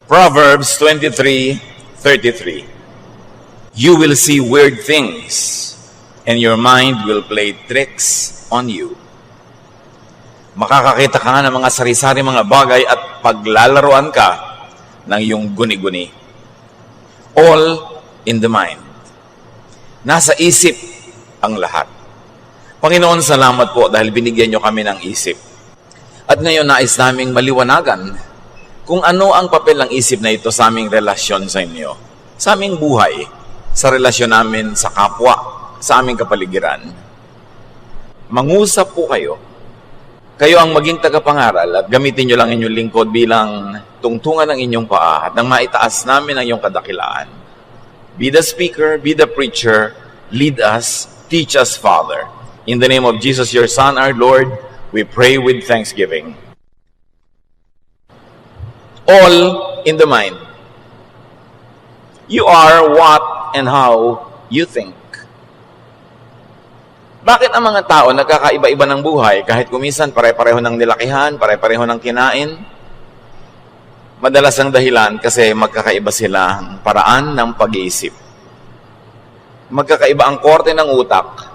Proverbs 23:33. You will see weird things, and your mind will play tricks on you. Makakakita ka ng mga sari-sari mga bagay at paglalaruan ka ng iyong guni-guni. All in the mind. Nasa isip ang lahat. Panginoon, salamat po dahil binigyan niyo kami ng isip. At ngayon nais naming maliwanagan kung ano ang papel ng isip na ito sa aming relasyon sa inyo, sa aming buhay, sa relasyon namin sa kapwa, sa aming kapaligiran. Mangusap po kayo. Kayo ang maging tagapangaral at gamitin nyo lang inyong lingkod bilang tungtungan ng inyong paa at nang maitaas namin ang iyong kadakilaan. Be the speaker, be the preacher, lead us, teach us, Father. In the name of Jesus, your Son, our Lord, we pray with thanksgiving. All in the mind. You are what and how you think. Bakit ang mga tao nagkakaiba-iba ng buhay kahit kuminsan pare-pareho ng nilakihan, pare-pareho ng kinain? Madalas ang dahilan kasi magkakaiba sila ang paraan ng pag-iisip. Magkakaiba ang korte ng utak.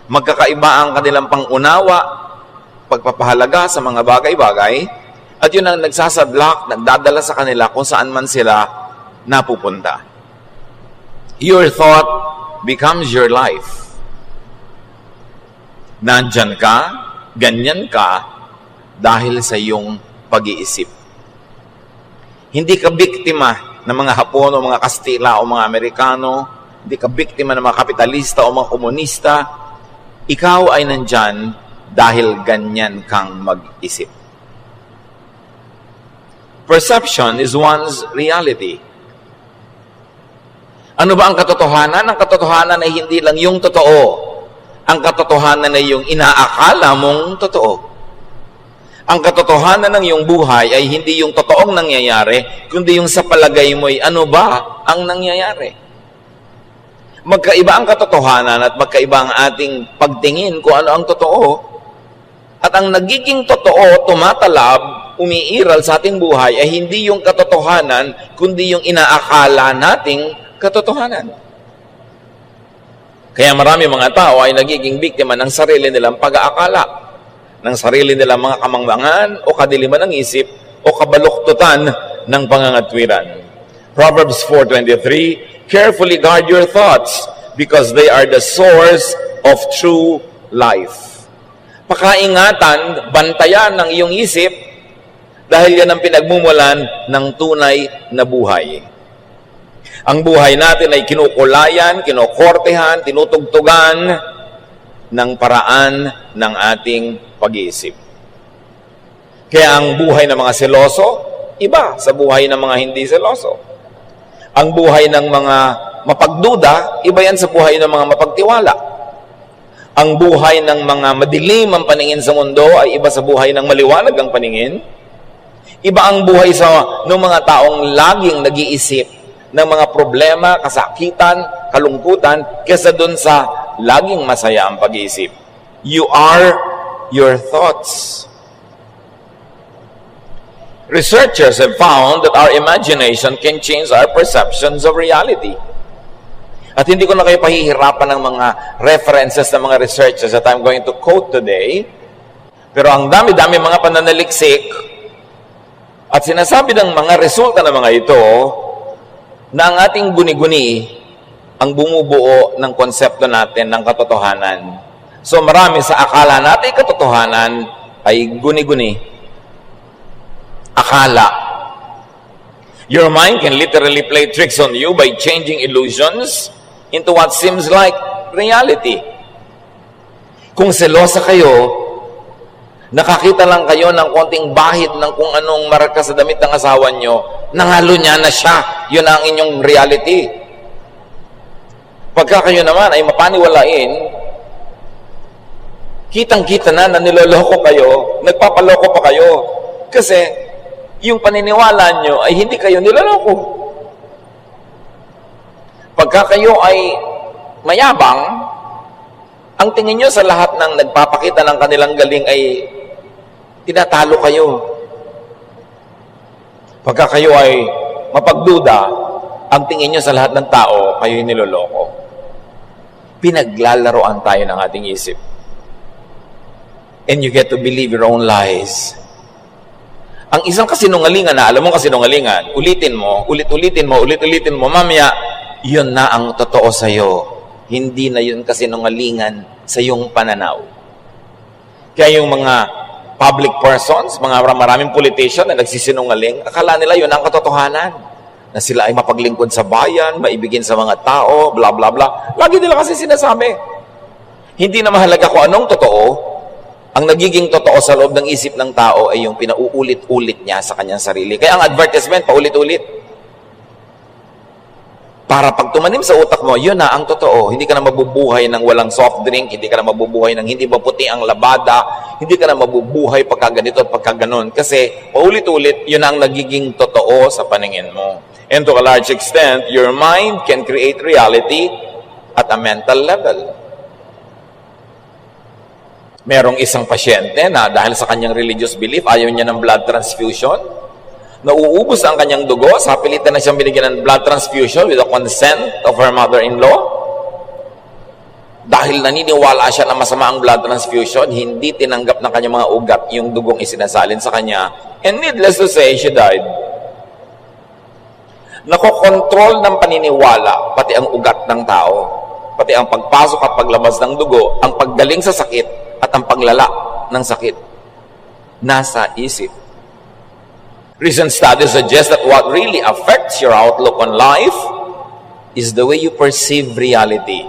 Magkakaiba ang kanilang pangunawa, pagpapahalaga sa mga bagay-bagay. At yun ang nagsasadlak, nagdadala sa kanila kung saan man sila napupunta. Your thought becomes your life. Nandyan ka, ganyan ka, dahil sa iyong pag-iisip. Hindi ka biktima ng mga Hapon o mga Kastila o mga Amerikano. Hindi ka biktima ng mga kapitalista o mga komunista. Ikaw ay nandyan dahil ganyan kang mag-isip. Perception is one's reality. Ano ba ang katotohanan? Ang katotohanan ay hindi lang yung totoo. Ang katotohanan ay yung inaakala mong totoo. Ang katotohanan ng iyong buhay ay hindi yung totoong nangyayari, kundi yung sa palagay mo'y ano ba ang nangyayari. Magkaiba ang katotohanan at magkaiba ang ating pagtingin kung ano ang totoo. At ang nagiging totoo, tumatalab, umiiral sa ating buhay ay hindi yung katotohanan, kundi yung inaakala nating katotohanan. Kaya marami mga tao ay nagiging biktima ng sarili nilang pag-aakala, ng sarili nilang mga kamangmangan o kadiliman ng isip o kabaluktutan ng pangangatwiran. Proverbs 4:23, carefully guard your thoughts because they are the source of true life. Pakaingatan, bantayan ng iyong isip dahil yan ang pinagmumulan ng tunay na buhay. Ang buhay natin ay kinukulayan, kinokortehan, tinutugtugan ng paraan ng ating pag-iisip. Kaya ang buhay ng mga seloso, iba sa buhay ng mga hindi seloso. Ang buhay ng mga mapagduda, iba yan sa buhay ng mga mapagtiwala. Ang buhay ng mga madilim ang paningin sa mundo ay iba sa buhay ng maliwanag ang paningin. Iba ang buhay sa ng mga taong laging nag-iisip ng mga problema, kasakitan, kalungkutan, kesa dun sa laging masaya ang pag-iisip. You are your thoughts. Researchers have found that our imagination can change our perceptions of reality. At hindi ko na kayo pahihirapan ng mga references ng mga researchers that I'm going to quote today. Pero ang dami-dami mga pananaliksik at sinasabi ng mga resulta ng mga ito na ang ating guni-guni ang bumubuo ng konsepto natin ng katotohanan. So marami sa akala natin katotohanan ay guni-guni. Akala. Your mind can literally play tricks on you by changing illusions into what seems like reality. Kung selosa kayo, nakakita lang kayo ng konting bahid ng kung anong marka sa damit ng asawa nyo, nangalo niya na siya, yun ang inyong reality. Pagka kayo naman ay mapaniwalain, kitang-kita na niloloko kayo, nagpapaloko pa kayo. Kasi yung paniniwala nyo ay hindi kayo niloloko. Pagka kayo ay mayabang, ang tingin nyo sa lahat ng nagpapakita ng kanilang galing ay tinatalo kayo. Pagka kayo ay mapagduda, ang tingin nyo sa lahat ng tao, kayo'y niloloko. Pinaglalaroan tayo ng ating isip. And you get to believe your own lies. Ang isang kasinungalingan na, alam mo kasinungalingan, ulitin mo, ulit-ulitin mo, mamaya, yun na ang totoo sa'yo. Hindi na yun kasinungalingan sa iyong pananaw. Kaya yung mga public persons, mga maraming politician na nagsisinungaling, akala nila yun ang katotohanan. Na sila ay mapaglingkod sa bayan, maibigin sa mga tao, bla bla bla. Lagi nila kasi sinasabi. Hindi na mahalaga kung anong totoo. Ang nagiging totoo sa loob ng isip ng tao ay yung pinauulit-ulit niya sa kanyang sarili. Kaya ang advertisement, paulit-ulit. Para pag tumanim sa utak mo, yun na ang totoo. Hindi ka na mabubuhay ng walang soft drink, hindi ka na mabubuhay ng hindi maputi ang labada, hindi ka na mabubuhay pagka ganito at pagka ganon. Kasi paulit-ulit, yun ang nagiging totoo sa paningin mo. And to a large extent, your mind can create reality at a mental level. Merong isang pasyente na dahil sa kanyang religious belief, ayaw niya ng blood transfusion. Nauubos ang kanyang dugo, sa pilitan na siyang binigyan ng blood transfusion with the consent of her mother-in-law. Dahil naniniwala siya na masama ang blood transfusion, hindi tinanggap ng kanyang mga ugat yung dugong isinasalin sa kanya. And needless to say, she died. Nakokontrol ng paniniwala, pati ang ugat ng tao, pati ang pagpasok at paglabas ng dugo, ang paggaling sa sakit, at ang paglala ng sakit. Nasa isip. Recent studies suggest that what really affects your outlook on life is the way you perceive reality.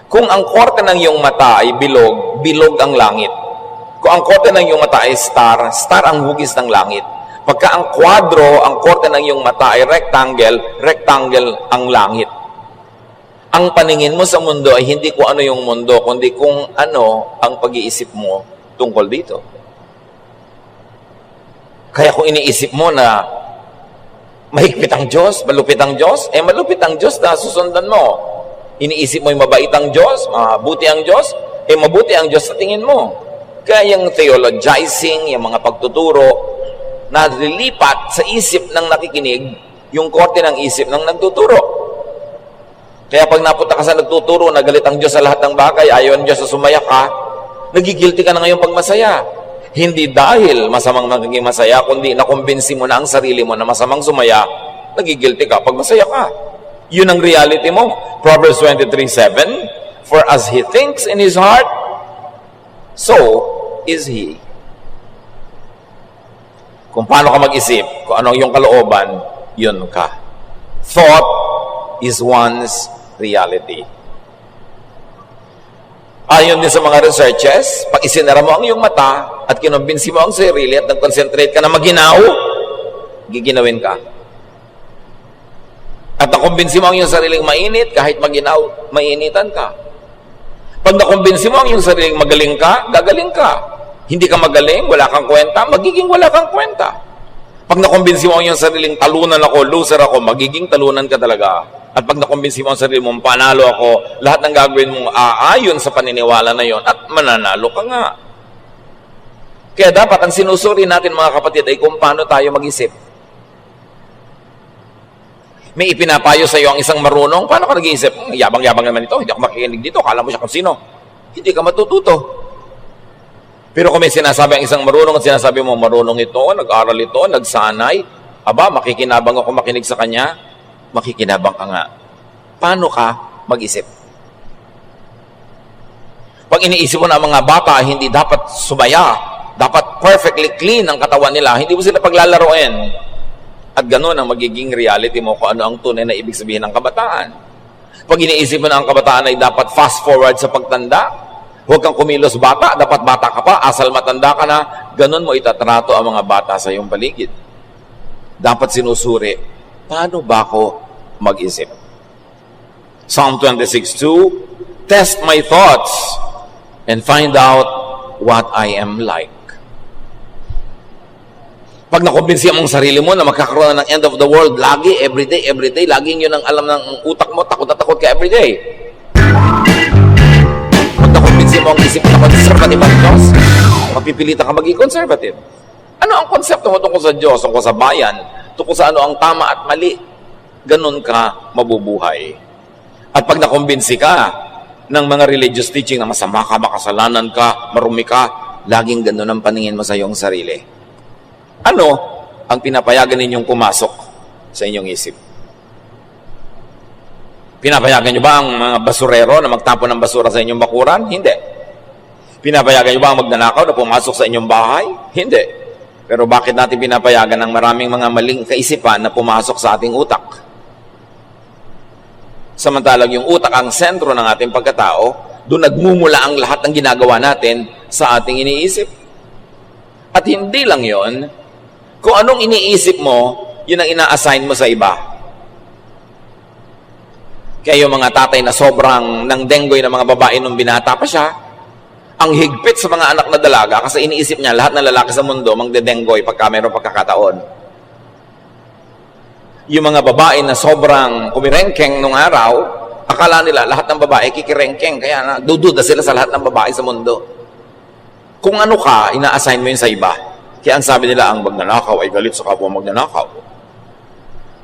Kung ang korte ng iyong mata ay bilog, bilog ang langit. Kung ang korte ng iyong mata ay star, star ang hugis ng langit. Pagka ang kwadro, ang korte ng iyong mata ay rectangle, rectangle ang langit. Ang paningin mo sa mundo ay hindi kung ano yung mundo, kundi kung ano ang pag-iisip mo tungkol dito. Kaya kung iniisip mo na mahigpit ang Diyos, malupit ang Diyos, malupit ang Diyos na susundan mo. Iniisip mo yung mabait ang Diyos, mabuti ang Diyos, mabuti ang Diyos sa tingin mo. Kaya yung theologizing, yung mga pagtuturo, na lilipat sa isip ng nakikinig, yung korte ng isip ng nagtuturo. Kaya pag napunta ka sa nagtuturo, nagalit ang Diyos sa lahat ng bagay, ayaw ang Diyos na sumaya ka, nagigilty ka na ngayon pag masaya. Hindi dahil masamang nagiging masaya, kundi nakumbinsi mo na ang sarili mo na masamang sumaya, nagigilty ka pag masaya ka. Yun ang reality mo. Proverbs 23:7, for as he thinks in his heart, so is he. Kung paano ka mag-isip, kung anong iyong kalooban, yun ka. Thought is one's reality. Ayon din sa mga researches, pag isinara mo ang iyong mata at kinumbinsi mo ang sarili at nag-concentrate ka na maginaw, giginawin ka. At nakumbinsi mo ang iyong sariling mainit, kahit maginaw, mainitan ka. Pag nakumbinsi mo ang iyong sariling magaling ka, gagaling ka. Hindi ka magaling, wala kang kwenta, magiging wala kang kwenta. Pag nakumbinsi mo ang iyong sariling talunan ako, loser ako, magiging talunan ka talaga. At pag nakumbinsi mo ang sarili mong panalo ako, lahat ng gagawin mong aayon sa paniniwala na yon at mananalo ka nga. Kaya dapat ang sinusuri natin mga kapatid ay kung paano tayo mag-isip. May ipinapayo sa iyo ang isang marunong, paano ka nag-iisip? Yabang-yabang naman ito, hindi ako makikinig dito, kala mo siya kung sino. Hindi ka matututo. Pero kung may sinasabi ang isang marunong at sinasabi mo, marunong ito, nag-aral ito, nagsanay, aba, makikinabang ako makinig sa kanya, makikinabang ka nga. Paano ka mag-isip? Pag iniisip mo na ang mga bata, hindi dapat sumaya, dapat perfectly clean ang katawan nila, hindi mo sila paglalaroin. At gano'n ang magiging reality mo kung ano ang tunay na ibig sabihin ng kabataan. Pag iniisip mo na ang kabataan ay dapat fast forward sa pagtanda, huwag kang kumilos bata, dapat bata ka pa, asal matanda ka na, gano'n mo itatrato ang mga bata sa iyong paligid. Dapat sinusuri, paano ba ako mag-isip? Psalm 26:2, test my thoughts and find out what I am like. Pag nakumbinsi mong sarili mo na magkakaroon ng end of the world, lagi, everyday, laging yun ang alam ng utak mo, takot na takot ka everyday. Pag nakumbinsi mo ang isip na conservative ang Diyos, mapipilitan ka maging conservative. Ano ang konsepto mo tungkol sa Diyos, tungkol sa bayan, tungkol sa ano ang tama at mali. Ganun ka mabubuhay. At pag nakumbinsi ka ng mga religious teaching na masama ka, makasalanan ka, marumi ka, laging ganun ang paningin mo sa iyong sarili. Ano ang pinapayagan ninyong pumasok sa inyong isip? Pinapayagan nyo ba ang mga basurero na magtapon ng basura sa inyong bakuran? Hindi. Pinapayagan nyo ba ang magnanakaw na pumasok sa inyong bahay? Hindi. Pero bakit natin pinapayagan ang maraming mga maling kaisipan na pumasok sa ating utak? Samantalang yung utak ang sentro ng ating pagkatao, doon nagmumula ang lahat ng ginagawa natin sa ating iniisip. At hindi lang yon, kung anong iniisip mo, yun ang ina-assign mo sa iba. Kaya yung mga tatay na sobrang nang denggoy ng mga babae nung binata pa siya, ang higpit sa mga anak na dalaga kasi iniisip niya lahat ng lalaki sa mundo mangdedenggoy pagka mayroong pagkakataon. Yung mga babae na sobrang kumirengkeng nung araw, akala nila lahat ng babae kikirengkeng, kaya dududa sila sa lahat ng babae sa mundo. Kung ano ka, ina-assign mo yun sa iba. Kaya ang sabi nila, ang magnanakaw ay galit sa kapwa magnanakaw.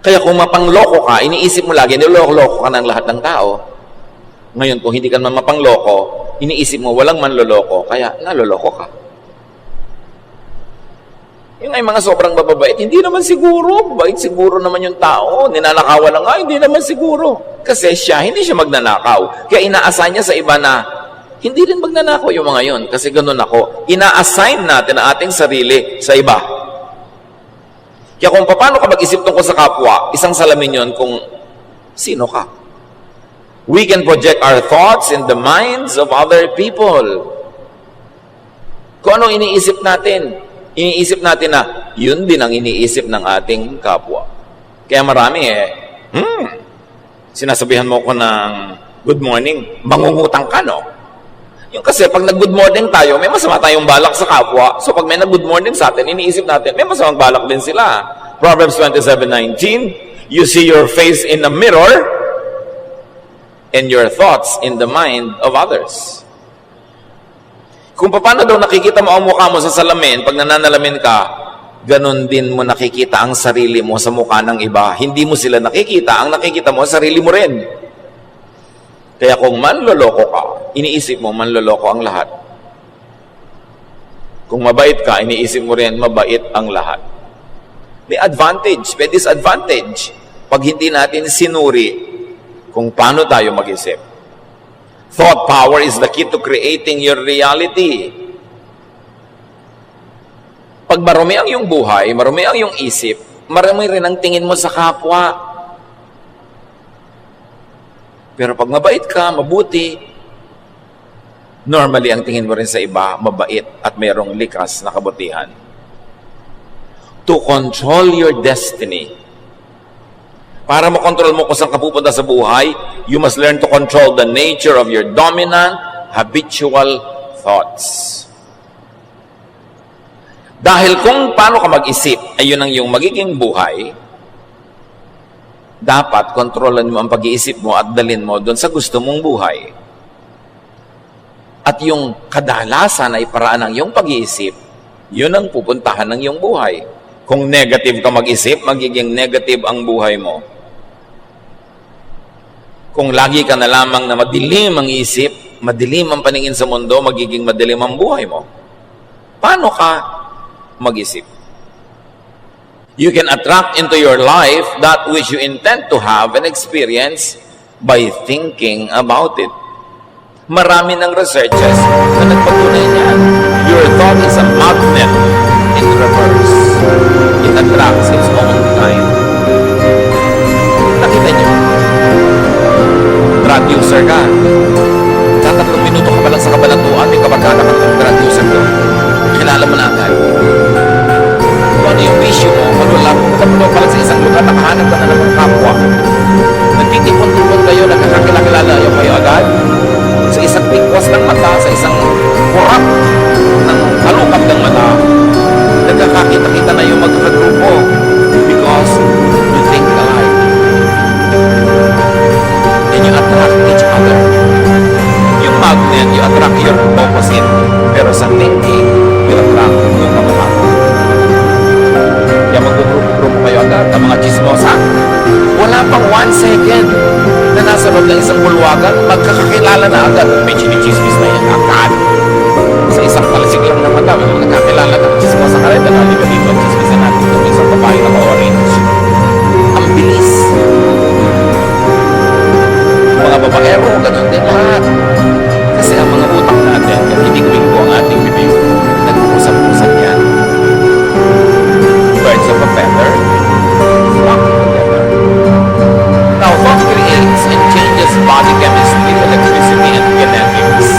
Kaya kung mapangloko ka, iniisip mo lagi, niloloko ka ng lahat ng tao. Ngayon, kung hindi ka naman mapangloko, iniisip mo walang manloloko, kaya naloloko ka. Yung ay mga sobrang bababait, hindi naman siguro. Babait siguro naman yung tao. Ninanakawan na nga, hindi naman siguro. Kasi hindi siya magnanakaw. Kaya ina-assign niya sa iba na hindi rin magnanakaw yung mga yon. Kasi ganun ako. Ina-assign natin ang ating sarili sa iba. Kaya kung paano ka mag-isip tungkol sa kapwa, isang salamin yon kung sino ka. We can project our thoughts in the minds of other people. Kung anong iniisip natin, iniisip natin na yun din ang iniisip ng ating kapwa. Kaya marami sinasabihan mo ko ng good morning, mangungutang ka, no? Yung kasi pag nag-good morning tayo, may masama tayong balak sa kapwa. So pag may nag-good morning sa atin, iniisip natin, may masamang balak din sila. Proverbs 27:19, you see your face in a mirror and your thoughts in the mind of others. Kung paano daw nakikita mo ang mukha mo sa salamin, pag nananalamin ka, ganon din mo nakikita ang sarili mo sa mukha ng iba. Hindi mo sila nakikita, ang nakikita mo, sarili mo rin. Kaya kung manloloko ka, iniisip mo, manloloko ang lahat. Kung mabait ka, iniisip mo rin, mabait ang lahat. May advantage, may disadvantage. Pag hindi natin sinuri kung paano tayo mag-isip. Thought power is the key to creating your reality. Pag marumi ang iyong buhay, marumi ang iyong isip, marumi rin ang tingin mo sa kapwa. Pero pag mabait ka, mabuti, normally ang tingin mo rin sa iba, mabait at mayroong likas na kabutihan. To control your destiny, para makontrol mo kung saan ka pupunta sa buhay, you must learn to control the nature of your dominant, habitual thoughts. Dahil kung paano ka mag-isip, ayun ang iyong magiging buhay, dapat kontrolan mo ang pag-iisip mo at dalhin mo doon sa gusto mong buhay. At yung kadalasan ay paraan ng iyong pag-iisip, yun ang pupuntahan ng iyong buhay. Kung negative ka mag-isip, magiging negative ang buhay mo. Kung lagi ka na lamang na madilim ang isip, madilim ang paningin sa mundo, magiging madilim ang buhay mo. Paano ka mag-isip? You can attract into your life that which you intend to have and experience by thinking about it. Marami ng researches na nagpatunay niyan. Your thought is a magnet in reverse. It attracts its own kind. Nakita niyo? Drug user ka. Tatatlong minuto ka pa lang sa kabalatuan, may kabagana ka ng drug user doon. Kilala mo na agad. Kung ano yung issue mo, magulap pa lang sa isang lugar, nakahanap ka na ng mga kapwa. Nagtitipon-tipon kayo, nagkakakilala kayo agad. Sa isang pikwas ng mata, sa isang kurap ng halukap ng mata, nagkakakita-kita na yung magkakagrupo. mga chismosa. Wala pang 1 second na nasa loob ng isang bulwagan, magkakakilala na agad. May chinichismis na yan, agad. Sa isang talasig lang ng mata, nagkakilala ng chismosa ka rin. Dahil ba dito, chismisan natin itong isang babae na orange. Ang bilis. Mga babaero, ganun din lahat. Kasi ang mga utak natin, kung hindi kumingko ang ating bibig, nag-uusap-usap yan. Birds of a feather flock together. Now, thought creates and changes body chemistry, electricity, and kinetics.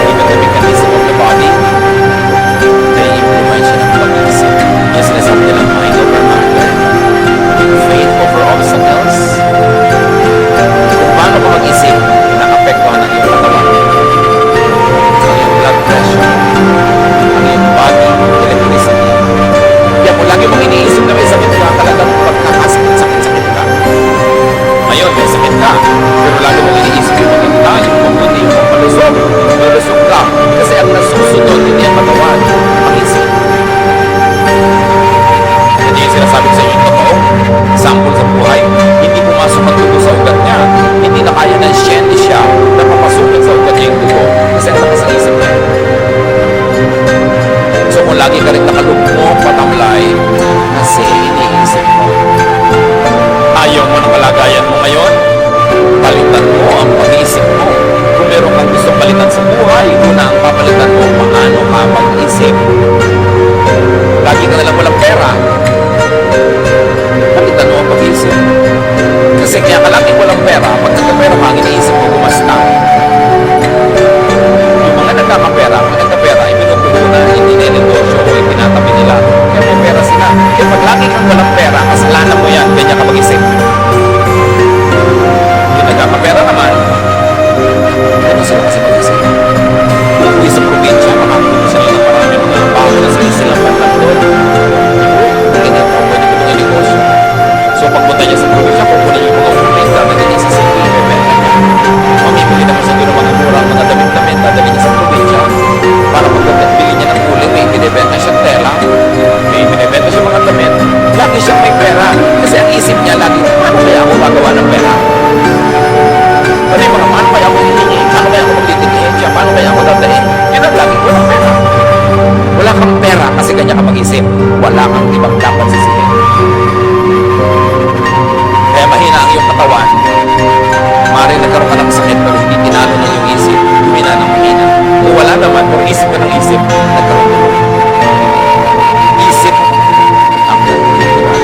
Even the mechanism of the body, the influence ng pag-isip. Yung sinasabi nilang mind over matter, faith over obstacles. Kung paano ka mag-isip, na-apektuhan ng iyong katawan. Ang iyong blood pressure, ang iyong body, electricity. Kaya kung lagi mong iniisip na may sakit ka, talagang pagkakasakit-sakit ka. Ngayon, may sakit ka, pero lagi mong iniisip yung maganda, yung mabuti, yung malusog, malusog ka. Kasi ang nasusunod, hindi ang katawan, ang isip. Hindi yung sinasabi ko sa inyo yung totoong sample sa buhay, hindi pumasok ang dugo sa ugat niya. Hindi na kaya ng siya na papasukin sa ugat niya yung dugo. Kasi ang lakas ang isip niya. So kung lagi ka rin nakalugmo, patamlay, kasi iniisip mo. Ayaw mo ng kalagayan mo ngayon, palitan mo ang pag-iisip mo. Kung meron kang gustong palitan sa buhay, una ang papalitan mo, paano ka mag-isip. Lagi ka nalang walang pera, palitan mo ang pag-iisip. Kasi kaya ka laging walang pera, pag nagkapera ka, ang iniisip mo gumasta. Yung mga nagkakapera, pag nagkapera, ibinupunan, hindi ninegosyo o itinatabi nila. Kaya may pera sila. Kaya pag lagi kang walang pera, kasalanan mo yan, ganyan ka mag-isip. Yung nagkakapera naman, ganun sila kasi mag-isip. Uuwi sa probinsya, makakulo sila ng marami mga bago na sa silang panlang doon. Ganyan po, pwede ko mga negosyo. So pagpunta niya sa probinsya, pupunin yung mga ulit, dadali niya sa city, ibebenta niya. Mamimili naman sa doon mga murang mga damit-damit, dadali niya sa probinsya. Para pagkakabili niya ng ulit, may binibenta siyang tela, may binibenta siyang mga damit, lagi siyang may pera. Kasi ang isip niya lagi, paano kaya ako magawa ng pera? Ano yung mga, paano kaya ako hihingi? Paano kaya ako magtitingin siya? Paano kaya ako dadahin? Yun ang lagi, walang pera. Wala kang pera kasi ganyan ka mag-isip. Wala kang ibang dapat sisihin. Kaya mahina ang iyong katawan. Maaaring nagkaroon ka ng sakit pero hindi tinalo ng iyong isip. Humina ng humina. Kung wala naman, pero isip ka ng isip, nagkaroon ka. Isip ang nagkaroon.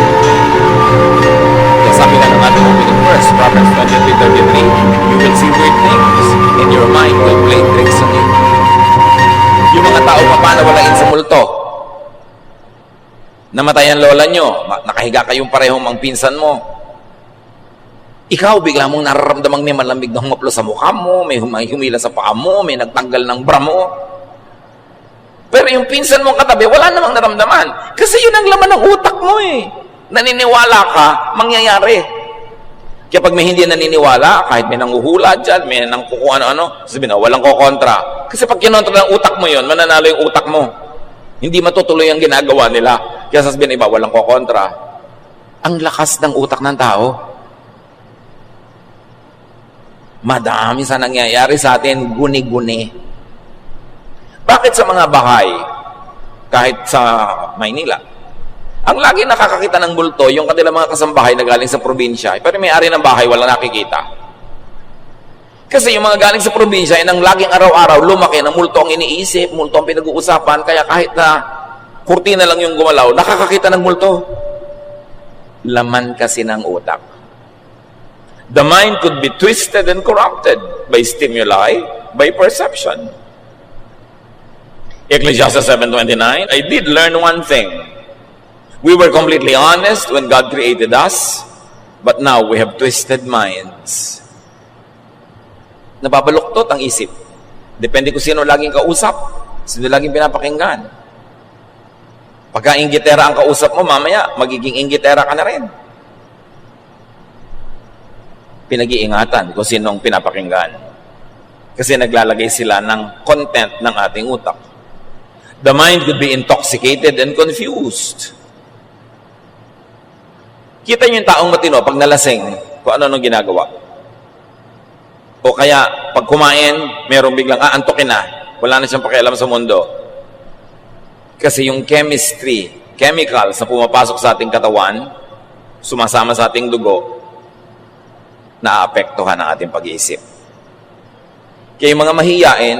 Kaya sabi na ng ating opening verse, Proverbs 23:33, you will see weird things and your mind will play tricks on you. Yung mga tao papanawalain sa multo, namatay ang lola nyo, nakahiga kayong parehong mang pinsan mo. Ikaw, bigla mong nararamdamang may malamig na humaplo sa mukha mo, may humila sa paa mo, may nagtanggal ng bra mo. Pero yung pinsan mong katabi, wala namang naramdaman. Kasi yun ang laman ng utak mo eh. Naniniwala ka, mangyayari. Kaya pag may hindi naniniwala, kahit may nanguhula dyan, may nang kukuha ano-ano, sabihin na, walang kokontra. Kasi pag kinontra ng utak mo yun, mananalo yung utak mo. Hindi matutuloy ang ginagawa nila. Kaya sasabihin iba, walang kokontra. Ang lakas ng utak ng tao. Madami sa nangyayari sa atin, guni-guni. Bakit sa mga bahay, kahit sa Maynila, ang lagi nakakakita ng multo, yung kanilang mga kasambahay na galing sa probinsya, pero may-ari ng bahay, walang nakikita. Kasi yung mga galing sa probinsya, ang laging araw-araw, lumaki ng multo ang iniisip, multo ang pinag-uusapan, kaya kahit na kurtina lang yung gumalaw, nakakakita ng multo. Laman kasi ng utak. The mind could be twisted and corrupted by stimuli, by perception. Ecclesiastes 7:29, I did learn one thing. We were completely honest when God created us, but now we have twisted minds. Nababaluktot ang isip. Depende kung sino laging kausap, sino laging pinapakinggan. Pagka inggitera ang kausap mo, mamaya magiging inggitera ka na rin. Pinag-iingatan kung sinong pinapakinggan. Kasi naglalagay sila ng content ng ating utak. The mind could be intoxicated and confused. Kita niyo yung taong matino pag nalasing, kung ano ginagawa. O kaya, pag kumain, merong biglang, antukin na. Wala na siyang pakialam sa mundo. Kasi yung chemistry, chemicals na pumapasok sa ating katawan, sumasama sa ating dugo, naaapektuhan ang ating pag-iisip. Kaya yung mga mahiyain,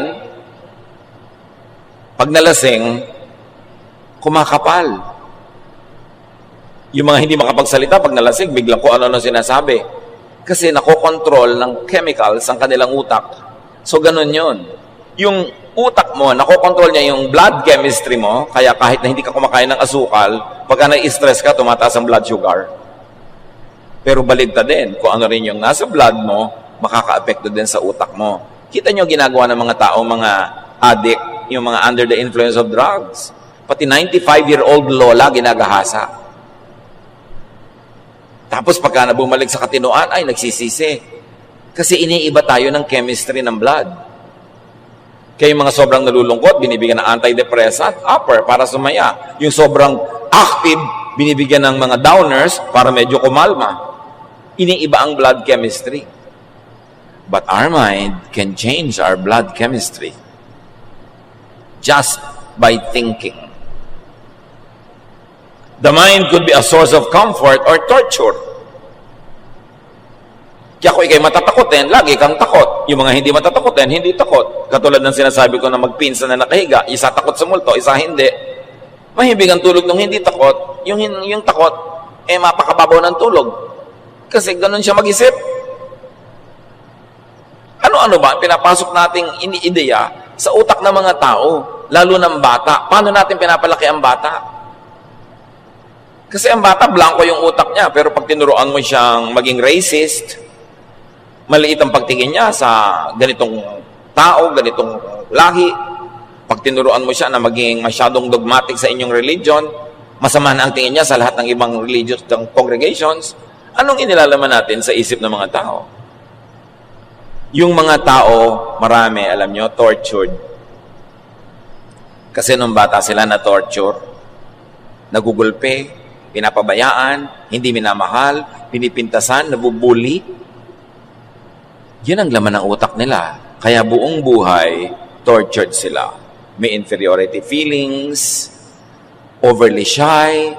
pag nalasing, kumakapal. Yung mga hindi makapagsalita, pag nalasing, biglang kung ano sinasabi. Kasi nakokontrol ng chemicals ang kanilang utak. So, ganun yun. Yung utak mo, nakokontrol niya yung blood chemistry mo, kaya kahit na hindi ka kumakain ng asukal, pagka na-stress ka, tumataas ang blood sugar. Pero baligtad din, kung ano rin yung nasa blood mo, makaka-apekto din sa utak mo. Kita nyo ginagawa ng mga tao, mga addict, yung mga under the influence of drugs. Pati 95-year-old lola ginagahasa. Tapos pagka na bumalik sa katinoan, ay nagsisisi. Kasi iniiba tayo ng chemistry ng blood. Kaya yung mga sobrang nalulungkot, binibigyan ng antidepressant, upper, para sumaya. Yung sobrang active, binibigyan ng mga downers para medyo kumalma. Iniiba ang blood chemistry. But our mind can change our blood chemistry just by thinking. The mind could be a source of comfort or torture. Kaya kung ikay matatakotin, lagi kang takot. Yung mga hindi matatakotin, hindi takot. Katulad ng sinasabi ko na magpinsa na nakahiga, isa takot sa multo, isa hindi. Mahibig ang tulog ng hindi takot. Yung takot, mapakababaw ng tulog. Kasi ganun siya mag-isip. Ano-ano ba pinapasok nating ideya sa utak ng mga tao, lalo ng bata? Paano natin pinapalaki ang bata? Kasi ang bata, blanco yung utak niya. Pero pag tinuruan mo siyang maging racist, maliit ang pagtingin niya sa ganitong tao, ganitong lahi. Pag tinuruan mo siya na maging masyadong dogmatic sa inyong religion, masama na ang tingin niya sa lahat ng ibang religious congregations. Anong inilalaman natin sa isip ng mga tao? Yung mga tao, marami, alam nyo, tortured. Kasi nung bata sila na torture, nagugulpe, pinapabayaan, hindi minamahal, pinipintasan, nabubuli. Yun ang laman ng utak nila. Kaya buong buhay, tortured sila. May inferiority feelings, overly shy,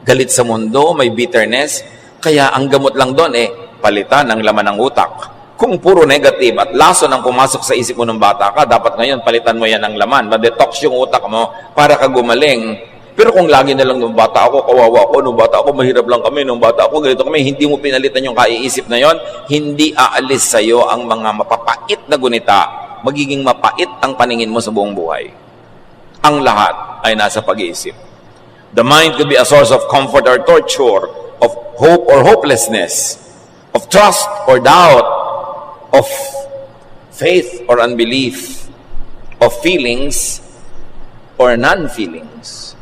galit sa mundo, may bitterness. Kaya ang gamot lang doon, palitan ang laman ng utak. Kung puro negative at laso nang pumasok sa isip mo ng bata ka, dapat ngayon palitan mo yan ng laman. Ma-detox yung utak mo para ka gumaling. Pero kung lagi na lang nung bata ako, kawawa ako, nung bata ako, mahirap lang kami, nung bata ako, ganito kami, hindi mo pinalitan yung kaiisip na yon, hindi aalis sa'yo ang mga mapapait na gunita. Magiging mapait ang paningin mo sa buong buhay. Ang lahat ay nasa pag-iisip. The mind could be a source of comfort or torture, of hope or hopelessness, of trust or doubt, of faith or unbelief, of feelings or non-feelings.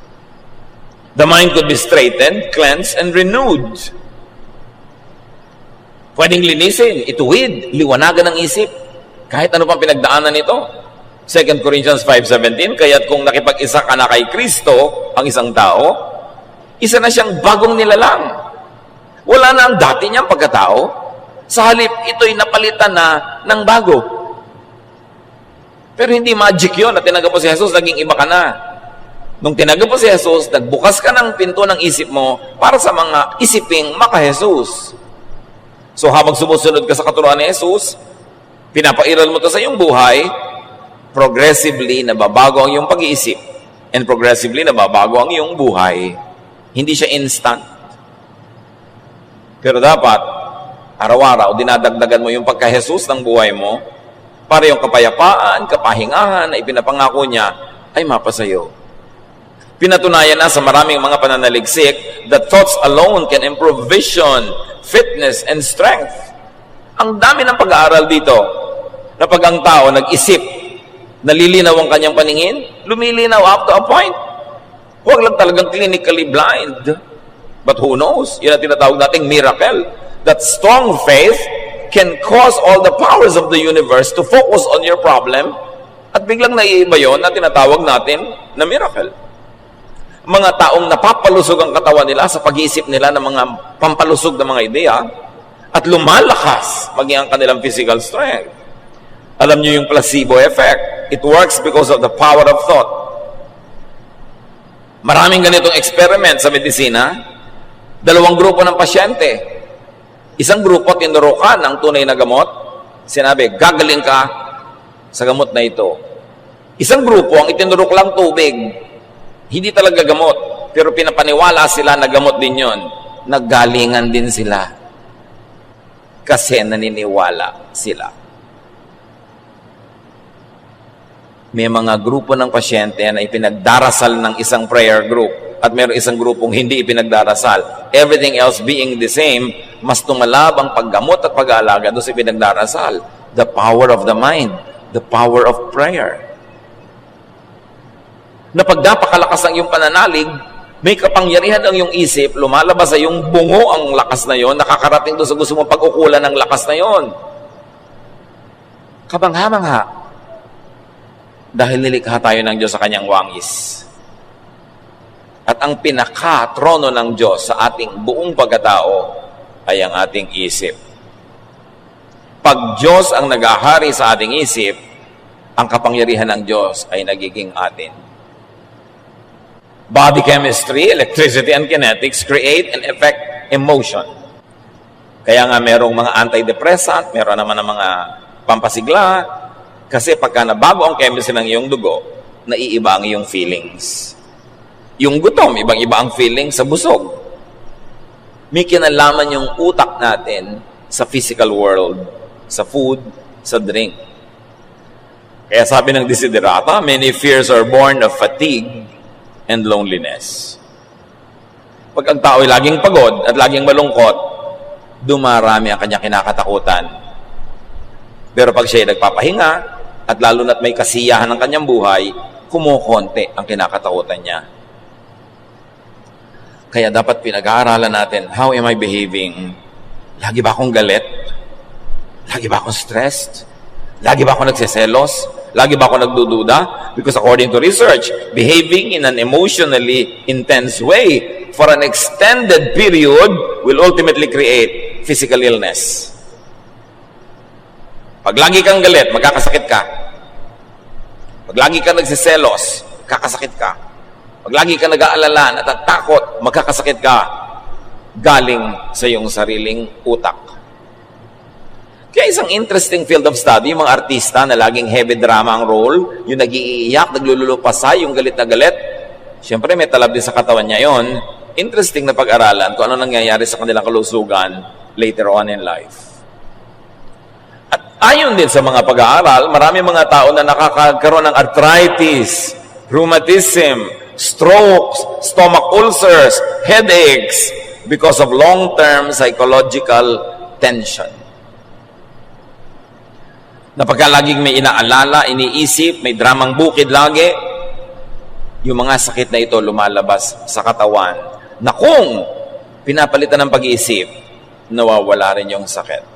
The mind could be straightened, cleansed, and renewed. Pwedeng linisin, ituwid, liwanagan ng isip. Kahit ano pang pinagdaanan nito. 2 Corinthians 5:17, kaya't kung nakipag-isa ka na kay Kristo, ang isang tao, isa na siyang bagong nilalang. Wala na ang dati niyang pagkatao. Sa halip, ito'y napalitan na ng bago. Pero hindi magic yun na tinanggap mo si Jesus, naging iba ka na. Nung tinanggap mo si Jesus, nagbukas ka ng pinto ng isip mo para sa mga isiping maka-Jesus. So habang sumusunod ka sa katuruan ni Jesus, pinapairal mo to sa iyong buhay, progressively nababago ang iyong pag-iisip and progressively nababago ang iyong buhay. Hindi siya instant. Pero dapat, araw-araw, dinadagdagan mo yung pagka-Jesus ng buhay mo para yung kapayapaan, kapahingahan na ipinapangako niya ay mapasayo. Pinatunayan na sa maraming mga pananaliksik that thoughts alone can improve vision, fitness, and strength. Ang dami ng pag-aaral dito na pag ang tao nag-isip, nalilinaw ang kanyang paningin, lumilinaw up to a point. Huwag lang talagang clinically blind. But who knows? Yun ang tinatawag nating miracle. That strong faith can cause all the powers of the universe to focus on your problem at biglang naiiba yun na tinatawag natin na miracle. Mga taong napapalusog ang katawan nila sa pag-iisip nila ng mga pampalusog na mga ideya at lumalakas maging ang kanilang physical strength. Alam niyo yung placebo effect. It works because of the power of thought. Maraming ganitong experiment sa medisina. Dalawang grupo ng pasyente. Isang grupo tinurukan ng tunay na gamot. Sinabi, gagaling ka sa gamot na ito. Isang grupo ang itinurok lang tubig. Hindi talaga gamot. Pero pinapaniwala sila na gamot din yon. Naggalingan din sila. Kasi naniniwala sila. May mga grupo ng pasyente na ipinagdarasal ng isang prayer group at mayroong isang grupong hindi ipinagdarasal. Everything else being the same, mas tumalab ang paggamot at pag-aalaga doon sa ipinagdarasal. The power of the mind, the power of prayer. Na pag napakalakas ang iyong pananalig, may kapangyarihan ang iyong isip, lumalabas sa iyong bungo ang lakas na yon, nakakarating doon sa gusto mong pag-ukulan ng lakas na yon. Kabangha-mangha. Dahil nilikha tayo ng Diyos sa kanyang wangis. At ang pinaka-trono ng Diyos sa ating buong pagkatao ay ang ating isip. Pag Diyos ang nag-ahari sa ating isip, ang kapangyarihan ng Diyos ay nagiging atin. Body chemistry, electricity, and kinetics create and affect emotion. Kaya nga merong mga antidepressant, meron naman ng mga pampasigla, kasi pagka nabago ang chemistry ng iyong dugo, naiiba ang iyong feelings. Yung gutom, ibang-iba ang feelings sa busog. May kinalaman yung utak natin sa physical world, sa food, sa drink. Kaya sabi ng Desiderata, many fears are born of fatigue and loneliness. Pag ang tao ay laging pagod at laging malungkot, dumarami ang kanyang kinakatakutan. Pero pag siya ay nagpapahinga, at lalo na't may kasiyahan ng kanyang buhay, kumukonti ang kinakatakutan niya. Kaya dapat pinag-aaralan natin, how am I behaving? Lagi ba akong galit? Lagi ba akong stressed? Lagi ba akong nagseselos? Lagi ba akong nagdududa? Because according to research, behaving in an emotionally intense way for an extended period will ultimately create physical illness. Pag lagi kang galit, magkakasakit ka. Pag lagi kang nagsiselos, kakasakit ka. Pag lagi kang nag-aalala, natatakot, magkakasakit ka. Galing sa iyong sariling utak. Kaya isang interesting field of study, yung mga artista na laging heavy drama ang role, yung nag-iiyak, naglululupasay, yung galit na galit, siyempre may talab din sa katawan niya yon. Interesting na pag-aralan kung ano nangyayari sa kanilang kalusugan later on in life. Ayon din sa mga pag-aaral, marami mga tao na nakakaroon ng arthritis, rheumatism, strokes, stomach ulcers, headaches, because of long-term psychological tension. Na pagka laging may inaalala, iniisip, may dramang bukid lagi, yung mga sakit na ito lumalabas sa katawan na kung pinapalitan ng pag-iisip, nawawala rin yung sakit.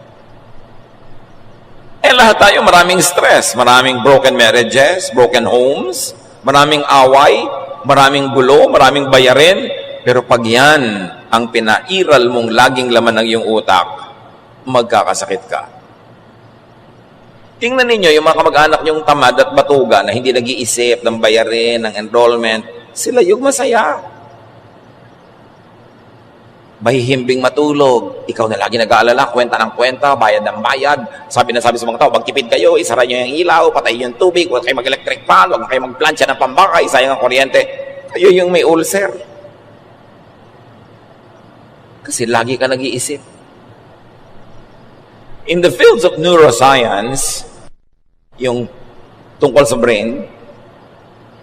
Lahat tayo maraming stress, maraming broken marriages, broken homes, maraming away, maraming gulo, maraming bayarin. Pero pag yan ang pinairal mong laging laman ng iyong utak, magkakasakit ka. Tingnan ninyo yung mga kamag-anak niyong tamad at batuga na hindi nag-iisip ng bayarin, ng enrollment, sila yung masaya. Mahihimbing matulog. Ikaw na lagi nag-aalala, kwenta ng kwenta, bayad ng bayad. Sabi sa mga tao, magtipid kayo, isara nyo yung ilaw, patay yung tubig, huwag kayo mag-electric fan, huwag kayo mag-plancha ng pambakay, sayang ang kuryente. Kayo yung may ulcer. Kasi lagi ka nag-iisip. In the fields of neuroscience, yung tungkol sa brain,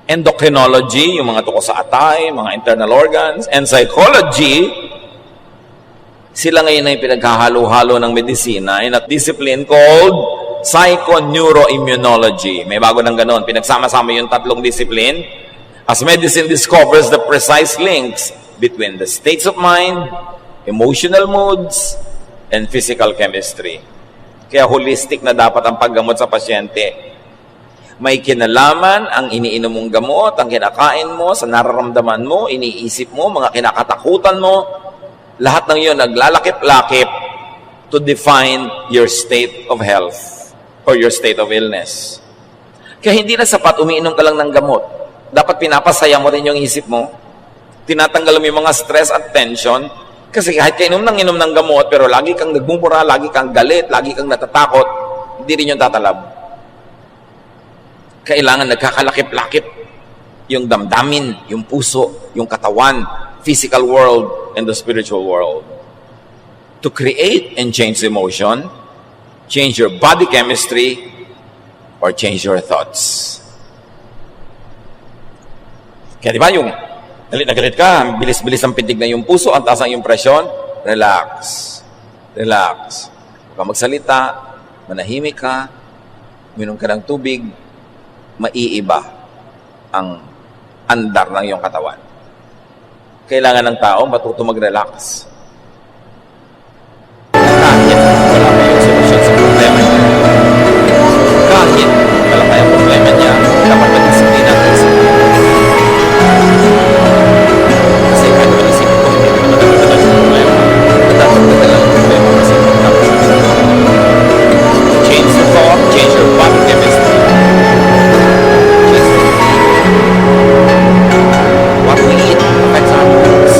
endocrinology, yung mga tungkol sa atay, mga internal organs, and psychology, sila ngayon ay pinaghahalo-halo ng medisina in a discipline called psychoneuroimmunology. May bago ng ganon. Pinagsama-sama yung tatlong discipline as medicine discovers the precise links between the states of mind, emotional moods, and physical chemistry. Kaya holistic na dapat ang paggamot sa pasyente. May kinalaman ang iniinom mong gamot, ang kinakain mo, sa nararamdaman mo, iniisip mo, mga kinakatakutan mo. Lahat ng iyon naglalakip-lakip to define your state of health or your state of illness. Kaya hindi na sapat umiinom ka lang ng gamot. Dapat pinapasaya mo rin yung isip mo. Tinatanggal mo yung mga stress at tension. Kasi kahit ka inom ng gamot, pero lagi kang nagmumura, lagi kang galit, lagi kang natatakot, hindi rin yung tatalab. Kailangan nagkakalakip-lakip yung damdamin, yung puso, yung katawan, physical world, and the spiritual world. To create and change emotion, change your body chemistry, or change your thoughts. Kaya di ba yung galit na galit ka, bilis-bilis ang pintig na yung puso, ang taas ang yung presyon, relax. Relax. Huwag ka magsalita, manahimik ka, uminom ka ng tubig, maiiba ang andar ng iyong katawan. Kailangan ng tao matuto mag-relax. Kahit wala pa yung solusyon sa problema niya. Kahit wala pa yung problema niya, dapat mag-disiplina ang isip. Kasi kahit mag-isip ko, hindi naman natagdagan yung problema. Natagdagan lang yung problema kasi tapos change the thought, change your body chemistry. What we eat affects our moods.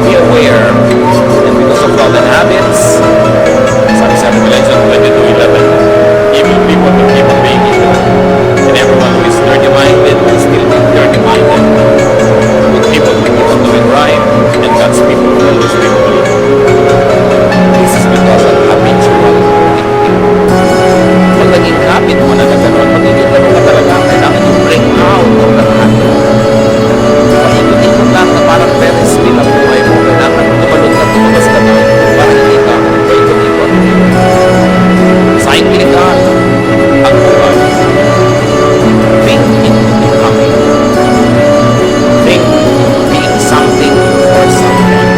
Be aware, and because of thought and habits, sabi sa Revelation 22:11, evil people will keep on being evil, and everyone who is dirty-minded will still be dirty-minded. Good people will keep on doing right, and God's people will always be holy. This is because of habitual thinking. Pag naging habit mo na nagkaroon, magiging gano'n ka talaga, kailangan yung break out of the habit. Ikot-ikot lang na parang Ferris wheel ang buhay mo, kailangan tumalog ka, tumabas ka doon, para hindi ka paikot-ikot. Cycling ka ang buhay. Think into becoming. Think being something or someone.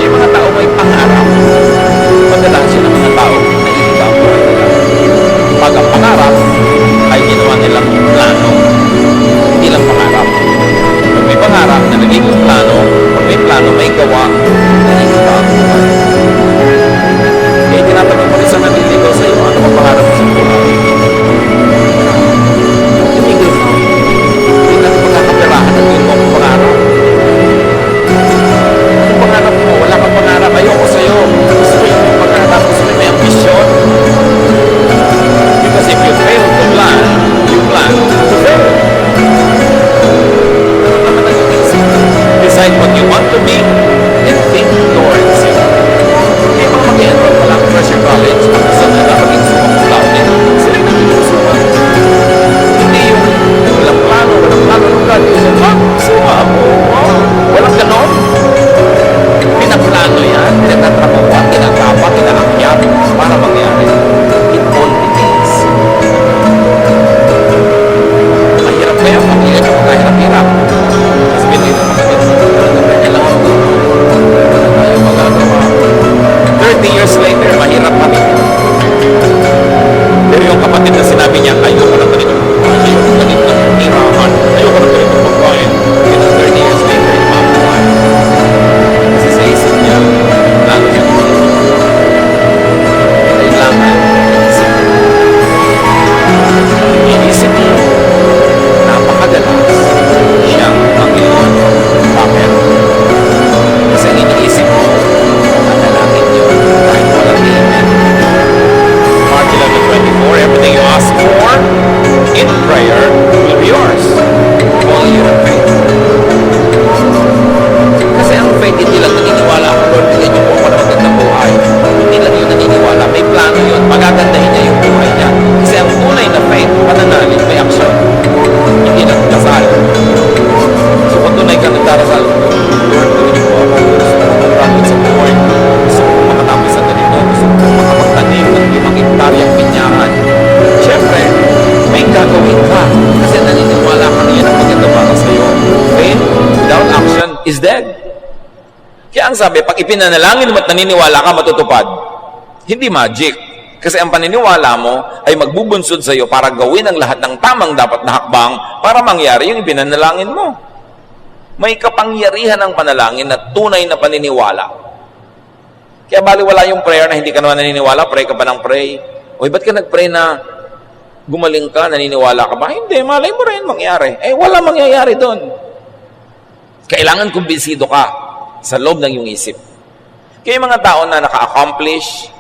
Yung mga tao may pangarap. Madalas yun ang mga tao na iiba ang buhay nila. Pag ang pangarap ay ginawa nilang plano, hindi lang pangarap. Pag may pangarap na nagiging plano, pag may plano, may gawa, naiiba ang buhay. Kaya tinatanong mo rin sa naliligaw sa iyo, ano ang pangarap mo sa buhay? Tumigil mo. Hindi natin magkakapirahan na gawin mo ang pangarap. Anong pangarap mo? Wala kang pangarap. Ayoko sa'yo. Gusto mo yung pangarap. Gusto mo may ambisyon. Because if you fail to plan, you plan to fail. Ano naman ang isip? Decide what you want to be and think towards it. Hindi bang mag-enroll pa lang fresh your college at gusto na maging sumang laude? Sila naging sumang. Hindi yung walang plano ng God. Suma mo. Walang ganon. Pinaplano yan. Pinagtatrabawan, ginagawa, ginaakyat para mangyari. It all depends. Mahirap kaya pag-iyan na magkahirap-hirap. Kasi pinito magkakit sa kailangan mo. Wala tayo magagawa. 30 years later, mahirap kami. Pero yung kapatid na sinabi niya, ayoko na ganito pagkain. Ayoko na ganito pagkain. Ayoko na ganito pagkain. Kaya 30 years later, mabuhay. Kasi sa isip niya, lalo yung kailangan isip. Iisip niyo, napakadalas siyang Panginoon. Bakit? Kasi ang iniisip mo, manalangin niyo kahit walang amen. Mark 11:24, everything you ask for in prayer will be yours. Only you have faith. Kasi ang faith, hindi lang naniniwala ako, Lord, bigyan niyo po ako ng magandang buhay. Hindi lang yun naniniwala. May plano yun. Magagandahin niya yung buhay niya. Kasi ang tunay na faith, pananalig, may action. Hindi lang kasal. So kung tunay ka nagdarasal, Lord, bigyan niyo po ako. Gusto ko mag-rapid sa buhay. Gusto ko makatapos sa ganito. Gusto ko makapagtanim ng limang hektaryang pinyahan. Siyempre, may gagawin ka. Kasi naniniwala ka na yan ang maganda para sa'yo. Faith without action is dead. Kaya ang sabi, pag ipinanalangin mo at naniniwala ka, matutupad. Hindi magic. Kasi ang paniniwala mo ay magbubunsod sa iyo para gawin ang lahat ng tamang dapat na hakbang para mangyari yung ipinanalangin mo. May kapangyarihan ng panalangin na tunay na paniniwala. Kaya baliwala yung prayer na hindi ka naman naniniwala, pray ka pa ng pray. Oy, ba't ka nag-pray na gumaling ka, naniniwala ka ba? Hindi, malay mo rin mangyari. Wala mangyayari doon. Kailangan kumbinsido ka sa loob ng iyong isip. Kaya yung mga tao na naka-accomplish,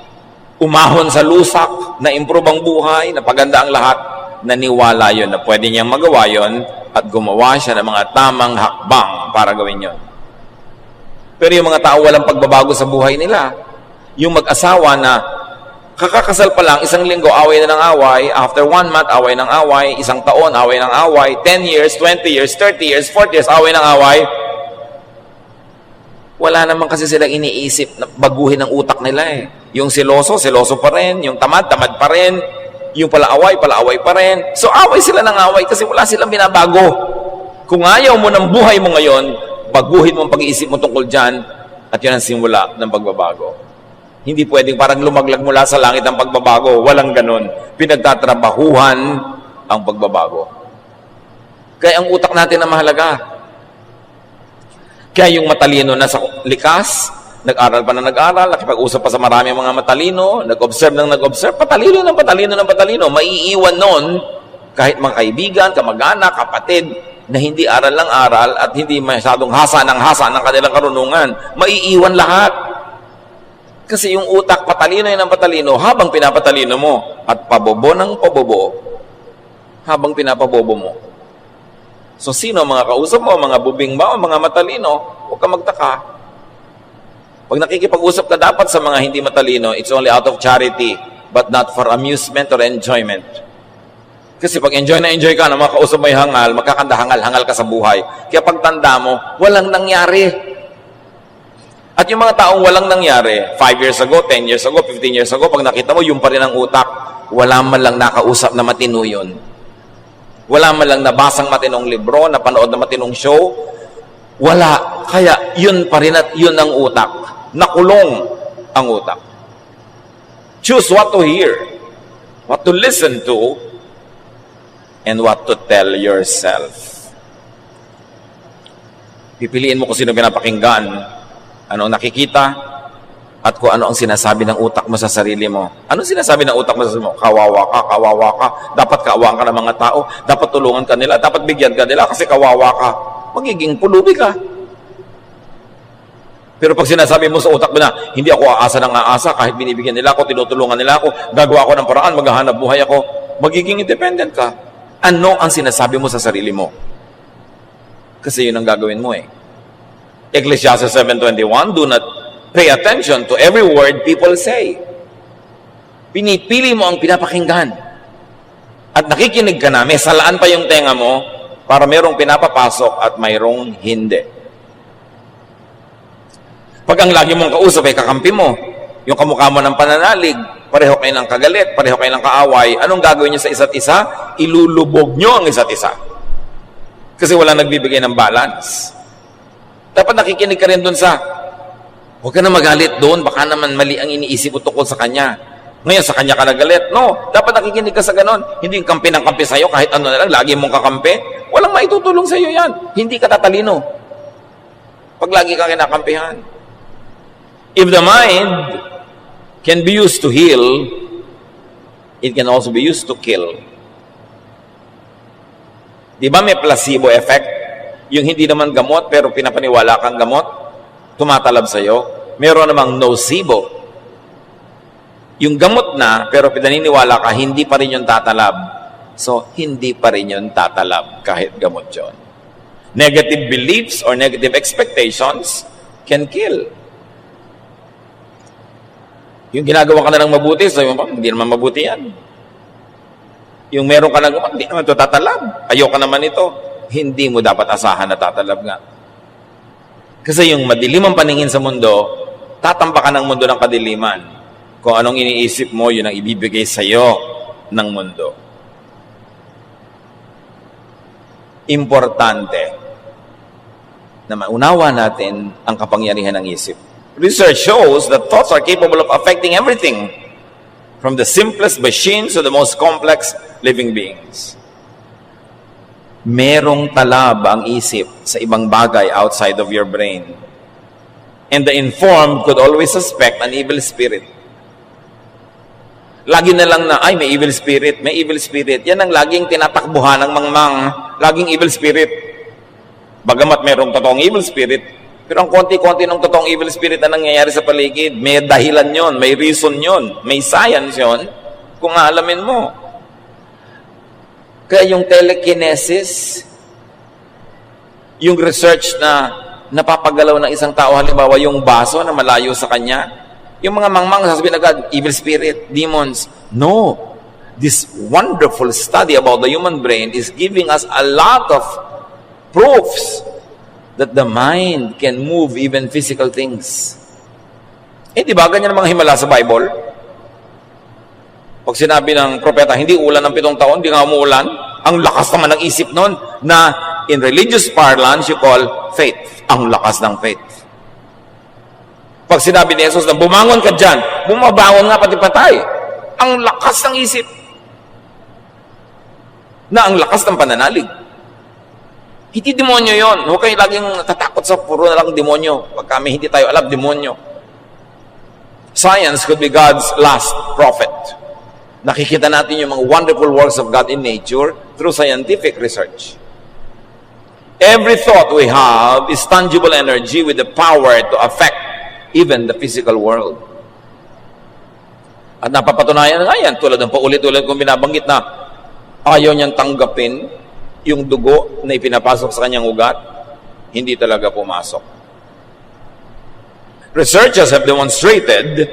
umahon sa lusak, na-improve ang buhay, napaganda ang lahat, naniwala yun na pwede niyang magawa yun at gumawa siya ng mga tamang hakbang para gawin yun. Pero yung mga tao walang pagbabago sa buhay nila, yung mag-asawa na kakakasal pa lang, isang linggo, away na ng away, after 1 month, away ng away, isang taon, away ng away, 10 years, 20 years, 30 years, 40 years, away ng away. Wala naman kasi silang iniisip na baguhin ang utak nila eh. Yung siloso, siloso pa rin. Yung tamad, tamad pa rin. Yung palaaway pa rin. So away sila ng away kasi wala silang binabago. Kung ayaw mo ng buhay mo ngayon, baguhin mo ang pag-iisip mo tungkol dyan at yun ang simula ng pagbabago. Hindi pwedeng parang lumaglag mula sa langit ang pagbabago. Walang ganun. Pinagtatrabahuhan ang pagbabago. Kaya ang utak natin na mahalaga. Kaya yung matalino na sa likas, nag-aral pa na nag-aral, nakipag-usap pa sa marami mga matalino, nag-observe ng nag-observe, patalino ng patalino, maiiwan nun kahit mga kaibigan, kamag-anak, kapatid, na hindi aral ng aral at hindi masyadong hasa ng kanilang karunungan. Maiiwan lahat. Kasi yung utak, patalino yun ng patalino habang pinapatalino mo at pabobo ng pabobo habang pinapabobo mo. So, sino ang mga kausap mo? Mga bubing ba o mga matalino? Huwag ka magtaka. Pag nakikipag-usap ka dapat sa mga hindi matalino, it's only out of charity, but not for amusement or enjoyment. Kasi pag enjoy na enjoy ka na mga kausap mo yung hangal, magkakanda-hangal-hangal ka sa buhay. Kaya pagtanda mo, walang nangyari. At yung mga taong walang nangyari, 5 years ago, 10 years ago, 15 years ago, pag nakita mo, yung pa rin ang utak, wala man lang nakausap na matino yun. Wala man lang nabasang matinong libro, napanood na matinong show. Wala. Kaya yun pa rin at yun ang utak. Nakulong ang utak. Choose what to hear, what to listen to, and what to tell yourself. Pipiliin mo kung sino pinapakinggan, anong nakikita, at kung ano ang sinasabi ng utak mo sa sarili mo. Anong sinasabi ng utak mo sa sarili mo? Kawawa ka. Dapat kaawaan ka ng mga tao. Dapat tulungan ka nila. Dapat bigyan ka nila kasi kawawa ka. Magiging pulubi ka. Pero pag sinasabi mo sa utak mo na, hindi ako aasa ng aasa, kahit binibigyan nila ako, tinutulungan nila ako, gagawa ako ng paraan, maghahanap buhay ako, magiging independent ka. Ano ang sinasabi mo sa sarili mo? Kasi yun ang gagawin mo eh. Ecclesiastes 7:21, do not pay attention to every word people say. Pinipili mo ang pinapakinggan. At nakikinig ka na, may salaan pa yung tenga mo para mayroong pinapapasok at mayroong hindi. Pag ang lagi mong kausap ay kakampi mo, yung kamukha mo ng pananalig, pareho kayo ng kagalit, pareho kayo ng kaaway, anong gagawin niyo sa isa't isa? Ilulubog niyo ang isa't isa. Kasi wala nagbibigay ng balance. Dapat nakikinig ka rin dun sa huwag ka na magalit doon, baka naman mali ang iniisip mo tungkol sa kanya. Ngayon, sa kanya ka nagalit. No, dapat nakikinig ka sa ganon. Hindi yung kampi ng kampi sa'yo, kahit ano na lang, lagi mong kakampi. Walang maitutulong sa'yo yan. Hindi ka tatalino. Pag lagi ka kinakampihan. If the mind can be used to heal, it can also be used to kill. Di ba may placebo effect? Yung hindi naman gamot, pero pinapaniwala kang gamot, tumatalab sa'yo. Meron namang nocebo. Yung gamot na, pero pinaniniwala ka, hindi pa rin yung tatalab. So, hindi pa rin yung tatalab kahit gamot yun. Negative beliefs or negative expectations can kill. Yung ginagawa ka na ng mabuti, so hindi naman mabuti yan. Yung meron ka na gamot, hindi naman ito tatalab. Ayoko naman ito. Hindi mo dapat asahan na tatalab nga. Kasi yung madilim ang paningin sa mundo, tatampakan ng mundo ng kadiliman. Kung anong iniisip mo, yun ang ibibigay sa iyo ng mundo. Importante na maunawa natin ang kapangyarihan ng isip. Research shows that thoughts are capable of affecting everything From the simplest machines to the most complex living beings. Merong talab ang isip sa ibang bagay outside of your brain. And the informed could always suspect an evil spirit. Lagi na lang na, ay, may evil spirit, may evil spirit. Yan ang laging tinatakbuhan ng mangmang. Laging evil spirit. Bagamat merong totoong evil spirit, pero ang konti-konti ng totoong evil spirit na nangyayari sa paligid, may dahilan yon, may reason yon, may science yon, kung aalamin mo. Kaya yung telekinesis, yung research na napapagalaw ng isang tao, halimbawa yung baso na malayo sa kanya, yung mga mangmang sasabihin agad, evil spirit, demons. No. This wonderful study about the human brain is giving us a lot of proofs that the mind can move even physical things. Di ba ganyan ang mga himala sa Bible? Pag sinabi ng propeta, hindi ulan ng 7 taon, hindi nga umuulan, ang lakas naman ng isip nun na in religious parlance you call faith. Ang lakas ng faith. Pag sinabi ni Jesus na bumangon ka dyan, bumabangon nga pati patay. Ang lakas ng isip. Na ang lakas ng pananalig. Hindi demonyo yon. Huwag kayo laging tatakot sa puro na lang demonyo. Pag kami hindi tayo alam, demonyo. Science could be God's last prophet. Nakikita natin yung mga wonderful works of God in nature through scientific research. Every thought we have is tangible energy with the power to affect even the physical world. At napapatunayan nga yan, tulad ng paulit-ulit kong binabanggit na ayaw niyang tanggapin yung dugo na ipinapasok sa kanyang ugat, hindi talaga pumasok. Researchers have demonstrated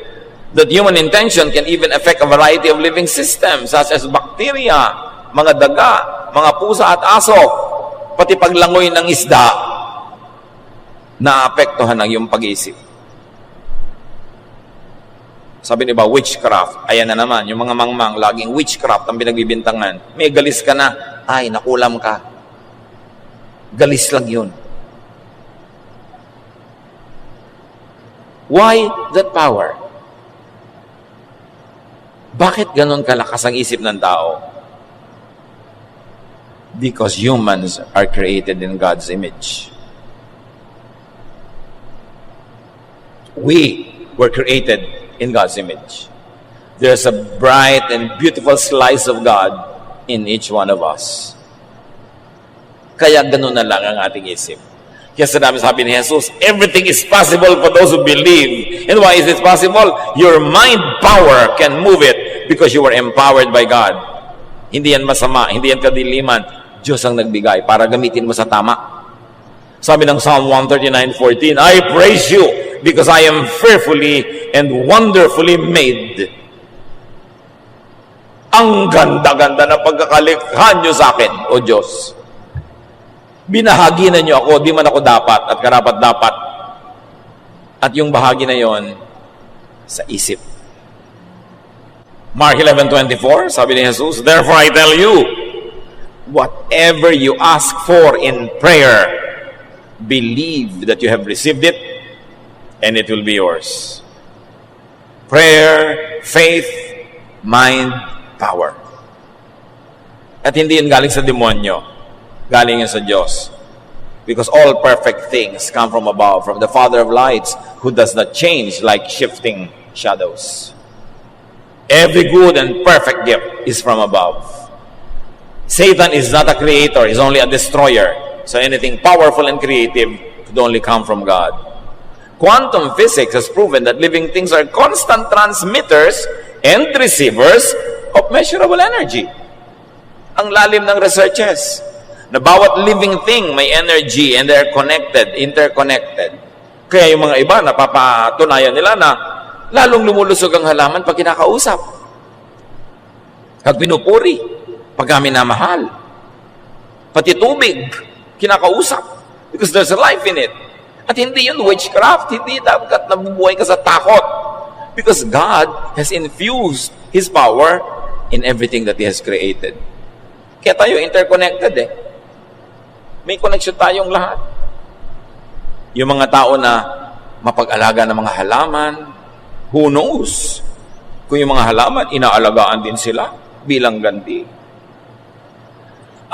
that human intention can even affect a variety of living systems such as bacteria, mga daga, mga pusa at aso, pati paglangoy ng isda, naapektuhan ng iyong pag-iisip. Sabi niba, witchcraft. Ayan na naman, yung mga mangmang, laging witchcraft ang pinagbibintangan. May galis ka na, ay, nakulam ka. Galis lang yun. Why that power? Bakit ganun kalakas ang isip ng tao? Because humans are created in God's image. We were created in God's image. There's a bright and beautiful slice of God in each one of us. Kaya ganun na lang ang ating isip. Kaya sabi ni Jesus, everything is possible for those who believe. And why is it possible? Your mind power can move it because you were empowered by God. Hindi yan masama, hindi yan kadiliman. Diyos ang nagbigay para gamitin mo sa tama. Sabi ng Psalm 139:14, I praise you because I am fearfully and wonderfully made. Ang ganda-ganda ng pagkakalikha nyo sa akin, O Diyos. Binahagi na nyo ako, di man ako dapat at karapat-dapat. At yung bahagi na yon sa isip. Mark 11:24, sabi ni Jesus, therefore I tell you, whatever you ask for in prayer, believe that you have received it, and it will be yours. Prayer, faith, mind, power. At hindi yun galing sa demonyo. Galing yun sa Diyos. Because all perfect things come from above, from the Father of lights, who does not change like shifting shadows. Every good and perfect gift is from above. Satan is not a creator, he's only a destroyer. So anything powerful and creative could only come from God. Quantum physics has proven that living things are constant transmitters and receivers of measurable energy. Ang lalim ng researches na bawat living thing may energy and they're connected, interconnected. Kaya yung mga iba, napapatunayan nila na lalong lumulusog ang halaman pag kinakausap. Pag pinupuri, pag minamahal. Pati tubig, kinakausap. Because there's a life in it. At hindi yun witchcraft. Hindi dapat nabubuhay ka sa takot. Because God has infused His power in everything that He has created. Kaya tayo interconnected eh. May connection tayong lahat. Yung mga tao na mapag-alaga ng mga halaman, who knows? Kung yung mga halaman, inaalagaan din sila bilang ganti.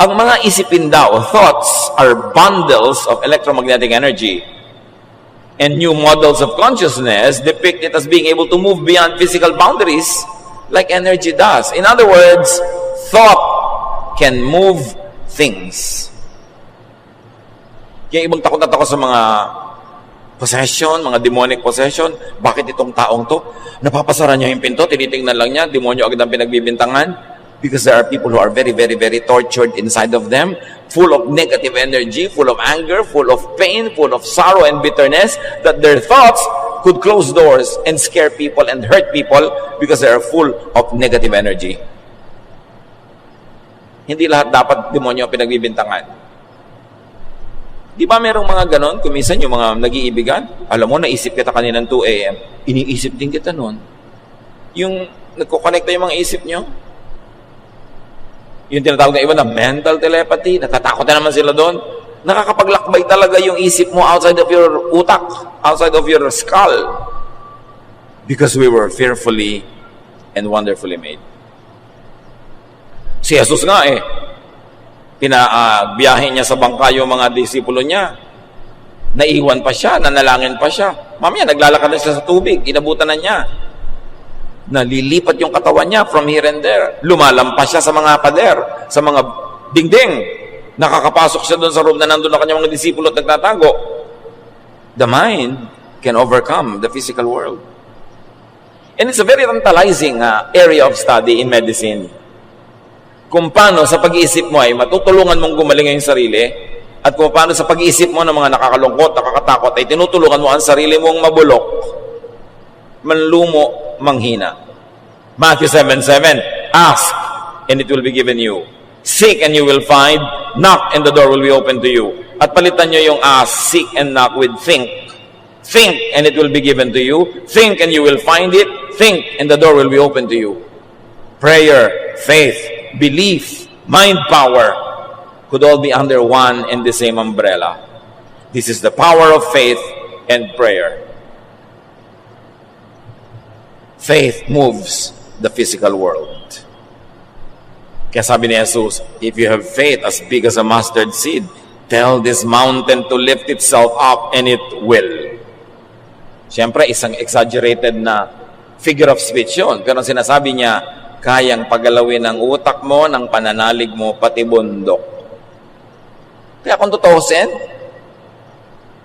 Ang mga isipin daw, thoughts, are bundles of electromagnetic energy. And new models of consciousness depict it as being able to move beyond physical boundaries like energy does. In other words, thought can move things. Kaya ibang takot na takot sa mga possession, mga demonic possession. Bakit itong taong to? Napapasara niya yung pinto, tinitingnan lang niya, demonyo agad ang pinagbibintangan. Because there are people who are very, very, very tortured inside of them, full of negative energy, full of anger, full of pain, full of sorrow and bitterness, that their thoughts could close doors and scare people and hurt people because they are full of negative energy. Hindi lahat dapat demonyo ang pinagbibintangan. Di ba merong mga ganon? Kung minsan yung mga nag-iibigan, alam mo, naisip kita kaninang 2 a.m., iniisip din kita nun. Yung nagkukonekta yung mga isip nyo, yung tinatawag na iba na mental telepathy, natatakot na naman sila doon. Nakakapaglakbay talaga yung isip mo outside of your utak, outside of your skull. Because we were fearfully and wonderfully made. Si Jesus nga pinabiyahe niya sa bangka yung mga disipulo niya. Naiwan pa siya, nanalangin pa siya. Mamaya, naglalakad na siya sa tubig, inabutan na niya. Nalilipat yung katawan niya from here and there. Lumalampas siya sa mga pader, sa mga dingding. Nakakapasok siya doon sa room na nandun na kanyang mga disipulo at nagtatago. The mind can overcome the physical world. And it's a very tantalizing area of study in medicine. Kung paano sa pag-iisip mo ay matutulungan mong gumaling ang sarili, at kung paano sa pag-iisip mo ng mga nakakalungkot, nakakatakot, ay tinutulungan mo ang sarili mong mabulok, manlumo, manghina. Matthew 7:7, ask, and it will be given you. Seek, and you will find. Knock, and the door will be open to you. At palitan nyo yung ask, seek, and knock with think. Think, and it will be given to you. Think, and you will find it. Think, and the door will be open to you. Prayer, faith, belief, mind power could all be under one and the same umbrella. This is the power of faith and prayer. Faith moves the physical world. Kaya sabi ni Jesus, if you have faith as big as a mustard seed, tell this mountain to lift itself up and it will. Siyempre, isang exaggerated na figure of speech yun. Pero sinasabi niya, kayang pagalawin ng utak mo, ng pananalig mo, pati bundok. Kaya kung tutusin,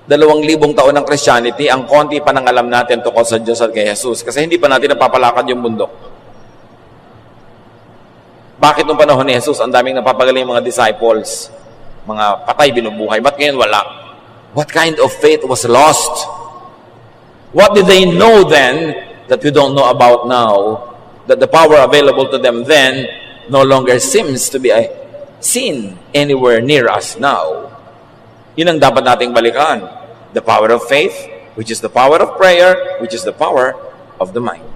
2,000 taon ng Christianity, ang konti pa nang alam natin tungkol sa Diyos at kay Jesus. Kasi hindi pa natin napapalakad yung bundok. Bakit nung panahon ni Jesus, ang daming napapagaling mga disciples, mga patay binubuhay? Ba't ngayon wala? What kind of faith was lost? What did they know then that we don't know about now? That the power available to them then no longer seems to be seen anywhere near us now. Yun ang dapat nating balikan. The power of faith, which is the power of prayer, which is the power of the mind.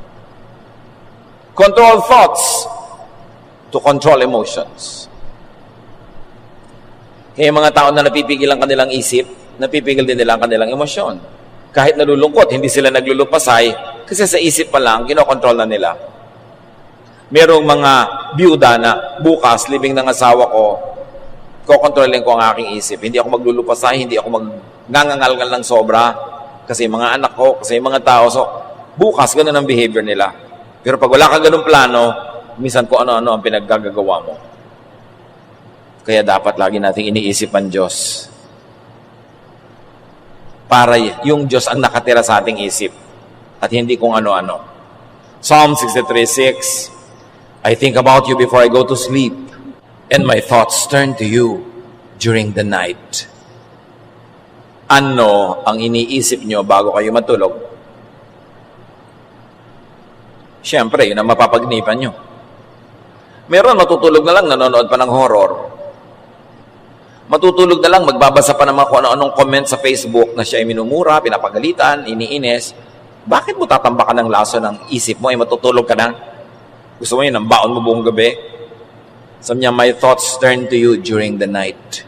Control thoughts to control emotions. Kaya mga tao na napipigil ang kanilang isip, napipigil din nila ang kanilang emosyon. Kahit nalulungkot, hindi sila naglulupasay kasi sa isip pa lang, kinokontrol na nila. Merong mga byuda na bukas, libing ng asawa ko, kokontrolin ko ang aking isip. Hindi ako maglulupasay, hindi ako magngangangalgal ng sobra kasi mga anak ko, kasi mga tao. So, bukas, ganun ang behavior nila. Pero pag wala kang ganun plano, minsan kung ano-ano ang pinaggagawa mo. Kaya dapat lagi nating iniisip ang Diyos. Para yung Diyos ang nakatira sa ating isip at hindi kung ano-ano. Psalm 63:6, I think about you before I go to sleep, and my thoughts turn to you during the night. Ano ang iniisip nyo bago kayo matulog? Siyempre, yun ang mapapagnipan nyo. Meron matutulog na lang, nanonood pa ng horror. Matutulog na lang, magbabasa pa naman kung ano-anong comment sa Facebook na siya ay minumura, pinapagalitan, iniinis. Bakit mo tatambakan ng laso ng isip mo ay matutulog ka na? Gusto mo yun, ang baon mo buong gabi? Sabi niya, my thoughts turn to you during the night.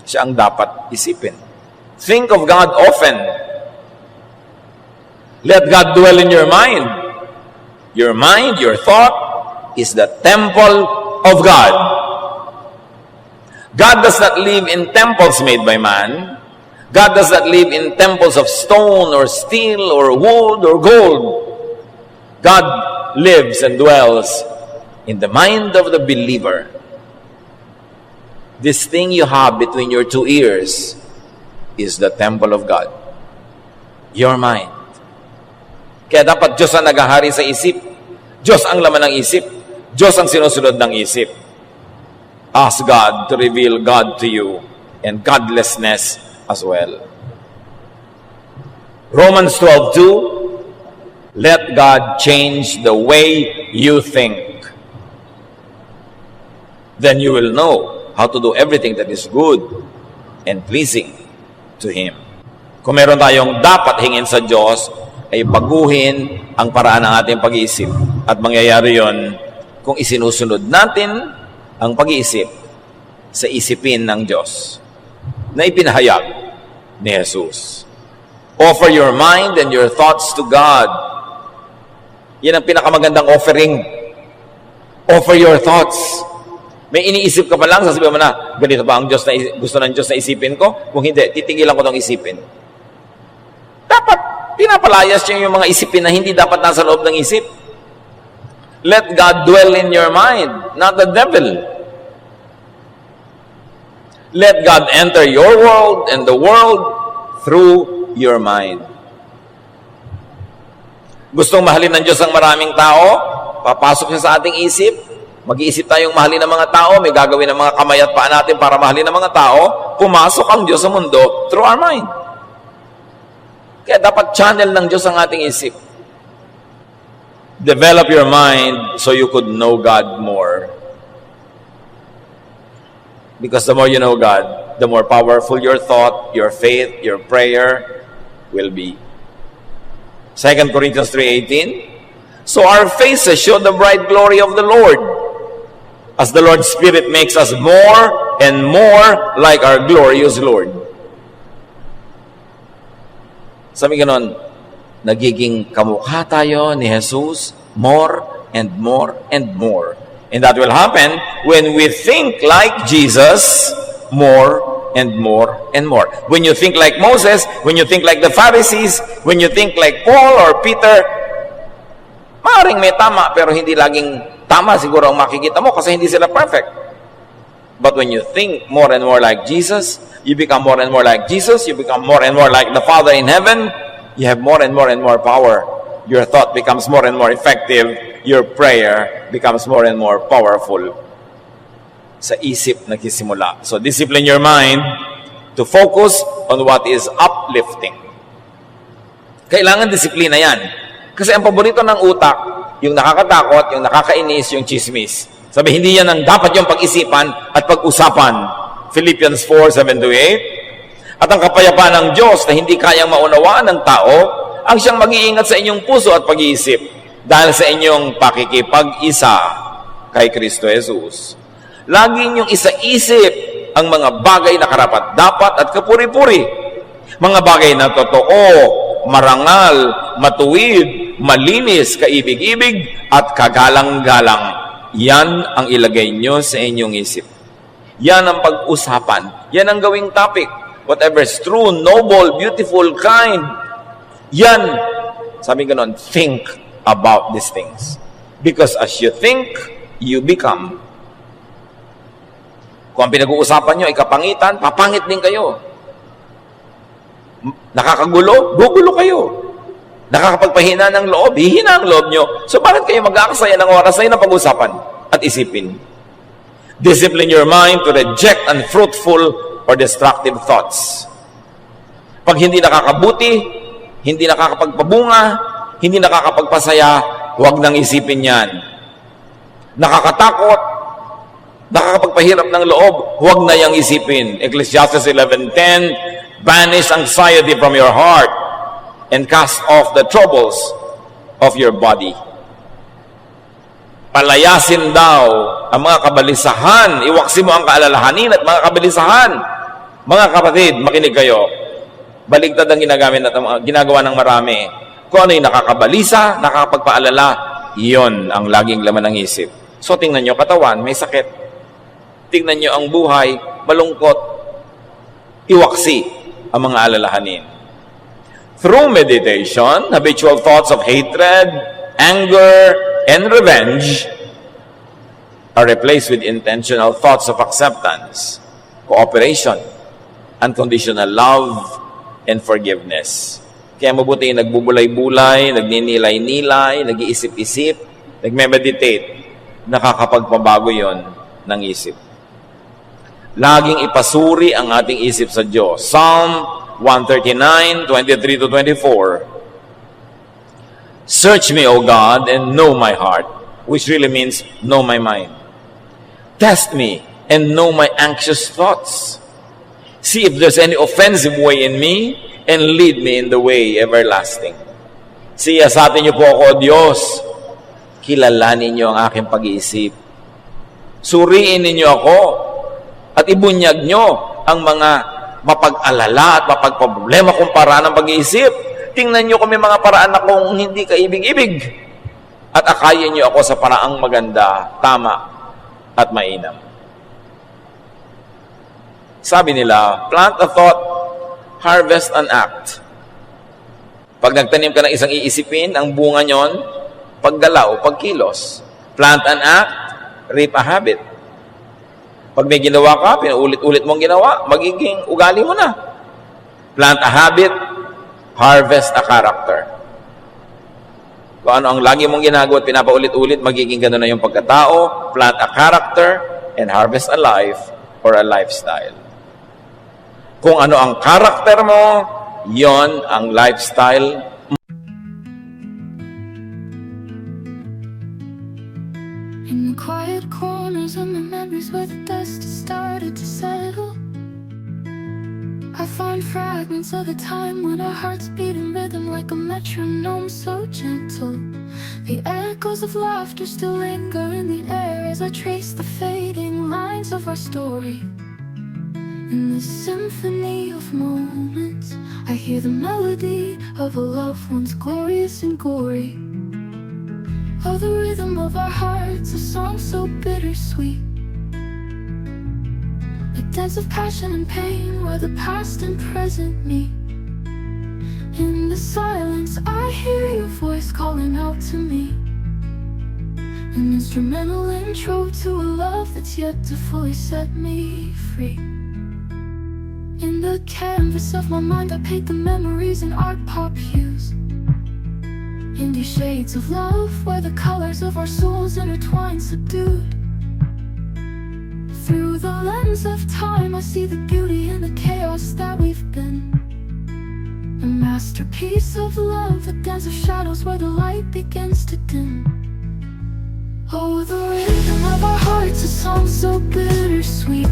Siya ang dapat isipin. Think of God often. Let God dwell in your mind. Your mind, your thought, is the temple of God. God does not live in temples made by man. God does not live in temples of stone or steel or wood or gold. God lives and dwells in the mind of the believer. This thing you have between your two ears is the temple of God. Your mind. Kaya dapat Diyos ang naghahari sa isip. Diyos ang laman ng isip. Diyos ang sinusunod ng isip. Ask God to reveal God to you and godlessness as well. Romans 12:2, let God change the way you think. Then you will know how to do everything that is good and pleasing to Him. Kung meron tayong dapat hingin sa Diyos, ay baguhin ang paraan ng ating pag-iisip. At mangyayari yon kung isinusunod natin ang pag-iisip sa isipin ng Diyos na ipinahayag ni Jesus. Offer your mind and your thoughts to God. Yan ang pinakamagandang offering. Offer your thoughts. May iniisip ka pa lang, sasabihin mo na, ganito ba ang Diyos na gusto ng Diyos na isipin ko? Kung hindi, titigilan ko itong isipin. Dapat, pinapalayas niya yung mga isipin na hindi dapat nasa loob ng isip. Let God dwell in your mind, not the devil. Let God enter your world and the world through your mind. Gustong mahalin ng Diyos ang maraming tao? Papasok siya sa ating isip. Mag-iisip tayong mahalin ng mga tao. May gagawin ng mga kamay at paa natin para mahalin ng mga tao. Pumasok ang Diyos sa mundo through our mind. Kaya dapat channel ng Diyos ang ating isip. Develop your mind so you could know God more. Because the more you know God, the more powerful your thought, your faith, your prayer will be. 2 Corinthians 3:18, so our faces show the bright glory of the Lord, as the Lord's Spirit makes us more and more like our glorious Lord. Sabi ganon, nagiging kamukha tayo ni Jesus more and more and more. And that will happen when we think like Jesus more and more and more. When you think like Moses, when you think like the Pharisees, when you think like Paul or Peter, maaaring may tama, pero hindi laging tama siguro ang makikita mo kasi hindi sila perfect. But when you think more and more like Jesus, you become more and more like Jesus, you become more and more like the Father in heaven, you have more and more power. Your thought becomes more and more effective. Your prayer becomes more and more powerful. Sa isip nagsisimula. So discipline your mind to focus on what is uplifting. Kailangan disiplina yan. Kasi ang paborito ng utak, yung nakakatakot, yung nakakainis, yung chismis. Sabi, hindi yan ang dapat yung pag-isipan at pag-usapan. Philippians 4:7-8. At ang kapayapaan ng Diyos na hindi kayang maunawaan ng tao, ang siyang mag-iingat sa inyong puso at pag-iisip dahil sa inyong pakikipag-isa kay Kristo Jesus. Lagi niyong isa-isip ang mga bagay na karapat-dapat at kapuri-puri. Mga bagay na totoo, marangal, matuwid, malinis, kaibig-ibig, at kagalang-galang. Yan ang ilagay niyo sa inyong isip. Yan ang pag-usapan. Yan ang gawing topic. Whatever is true, noble, beautiful, kind. Yan. Sabi ganon, think about these things. Because as you think, you become. Kung ang pinag-uusapan nyo ay kapangitan, papangit din kayo. Nakakagulo, gugulo kayo. Nakakapagpahina ng loob, hihina ang loob nyo. So bakit kayo mag-aakasaya ng oras na yun ang pag-usapan at isipin? Discipline your mind to reject unfruitful or destructive thoughts. Pag hindi nakakabuti, hindi nakakapagpabunga, hindi nakakapagpasaya, huwag nang isipin yan. Nakakatakot, nakakapagpahirap ng loob, huwag na yang isipin. Ecclesiastes 11:10, banish anxiety from your heart and cast off the troubles of your body. Palayasin daw ang mga kabalisahan, iwaksi mo ang kaalalahanin at mga kabalisahan. Mga kapatid, makinig kayo. Baligtad ang ginagawa ng marami. Kung ano yung nakakabalisa, nakakapagpaalala, Iyon ang laging laman ng isip. So tingnan nyo katawan, may sakit. Tingnan nyo ang buhay, malungkot, iwaksi ang mga alalahanin. Through meditation, habitual thoughts of hatred, anger, and revenge are replaced with intentional thoughts of acceptance, cooperation, unconditional love, and forgiveness. Kaya mabuti nagbubulay-bulay, nagninilay-nilay, nag-iisip-isip, nagme-meditate, nakakapagpabago yon ng isip. Laging ipasuri ang ating isip sa Diyos. Psalm 139, 23-24. Search me, O God, and know my heart, which really means know my mind. Test me and know my anxious thoughts. See if there's any offensive way in me, and lead me in the way everlasting. Siyasatin niyo po ako, O Diyos. Kilalanin niyo ang aking pag-iisip. Suriin ninyo ako at ibunyag niyo ang mga mapag-alala at mapagproblema kong paraan ng pag-iisip. Tingnan niyo kung may mga paraan akong hindi kaibig-ibig. At akayin niyo ako sa paraang maganda, tama, at mainam. Sabi nila, plant a thought, harvest an act. Pag nagtanim ka ng isang iisipin, ang bunga nyon, paggalaw, pagkilos. Plant an act, reap a habit. Pag may ginawa ka, pinaulit-ulit mong ginawa, magiging ugali mo na. Plant a habit, harvest a character. Kung ano ang lagi mong ginagawa at pinapaulit-ulit, magiging gano'n na yung pagkatao. Plant a character and harvest a life or a lifestyle. Kung ano ang karakter mo, yon ang lifestyle. In the quiet corners of my memories where the dust has started to settle, I find fragments of a time when our hearts beat in rhythm like a metronome so gentle. The echoes of laughter still linger in the air as I trace the fading lines of our story. In this symphony of moments, I hear the melody of a love once glorious and gory. Oh, the rhythm of our hearts, a song so bittersweet. A dance of passion and pain where the past and present meet. In the silence, I hear your voice calling out to me. An instrumental intro to a love that's yet to fully set me free. In the canvas of my mind, I paint the memories in art pop hues. In these shades of love, where the colors of our souls intertwine subdued. Through the lens of time, I see the beauty in the chaos that we've been. A masterpiece of love, a dance of shadows where the light begins to dim. Oh, the rhythm of our hearts, a song so bittersweet.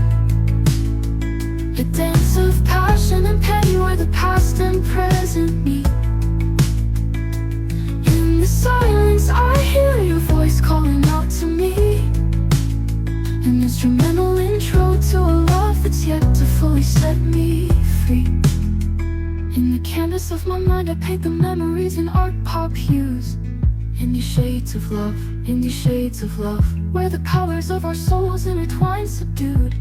A dance of passion and pain where the past and present meet. In the silence, I hear your voice calling out to me. An instrumental intro to a love that's yet to fully set me free. In the canvas of my mind, I paint the memories in art pop hues. In these shades of love, in these shades of love, where the colors of our souls intertwine subdued,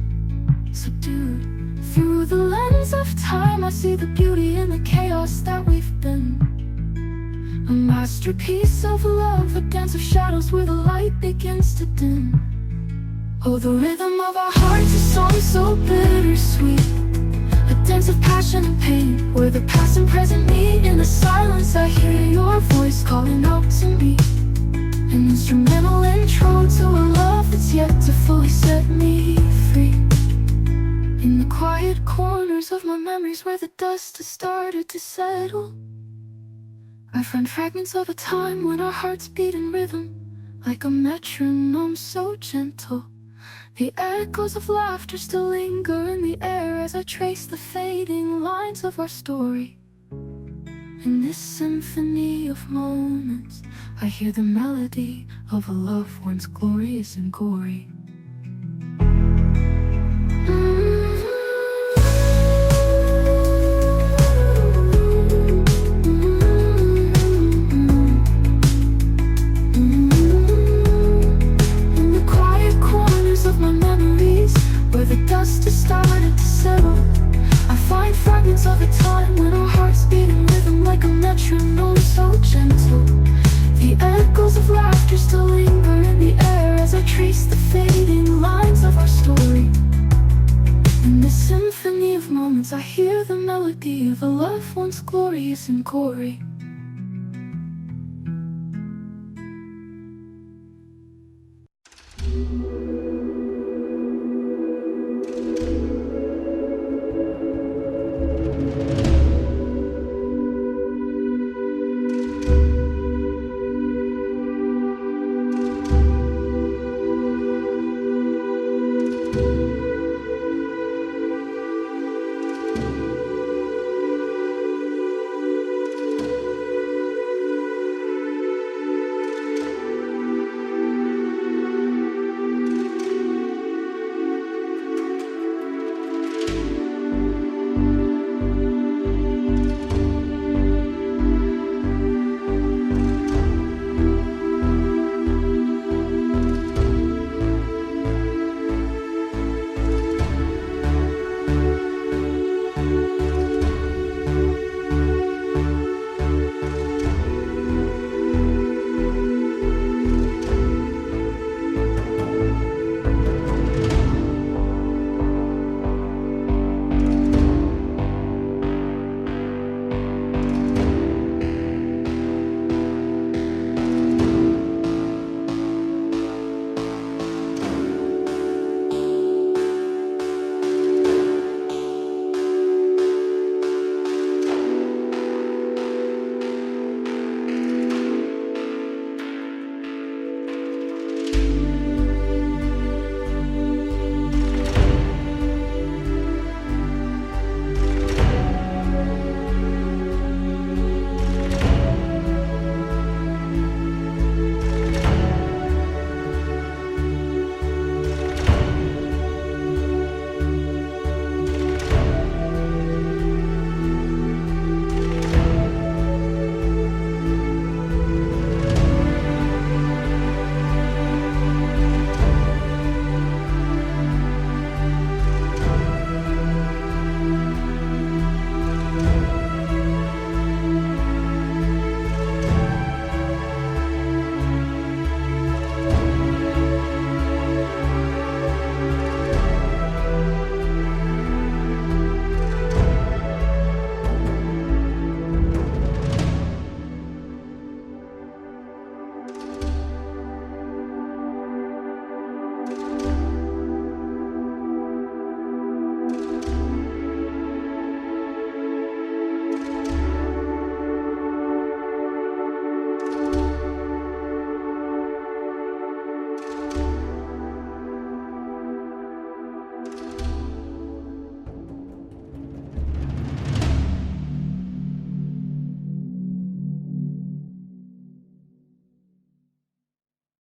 subdued. Through the lens of time, I see the beauty in the chaos that we've been. A masterpiece of love, a dance of shadows where the light begins to dim. Oh, the rhythm of our hearts, a song so bittersweet. A dance of passion and pain, where the past and present meet. In the silence, I hear your voice calling out to me. An instrumental intro to a love that's yet to fully set me free. In the quiet corners of my memories where the dust has started to settle, I find fragments of a time when our hearts beat in rhythm like a metronome so gentle. The echoes of laughter still linger in the air as I trace the fading lines of our story. In this symphony of moments, I hear the melody of a love once glorious and gory. I hear the melody of a love once glorious and gory.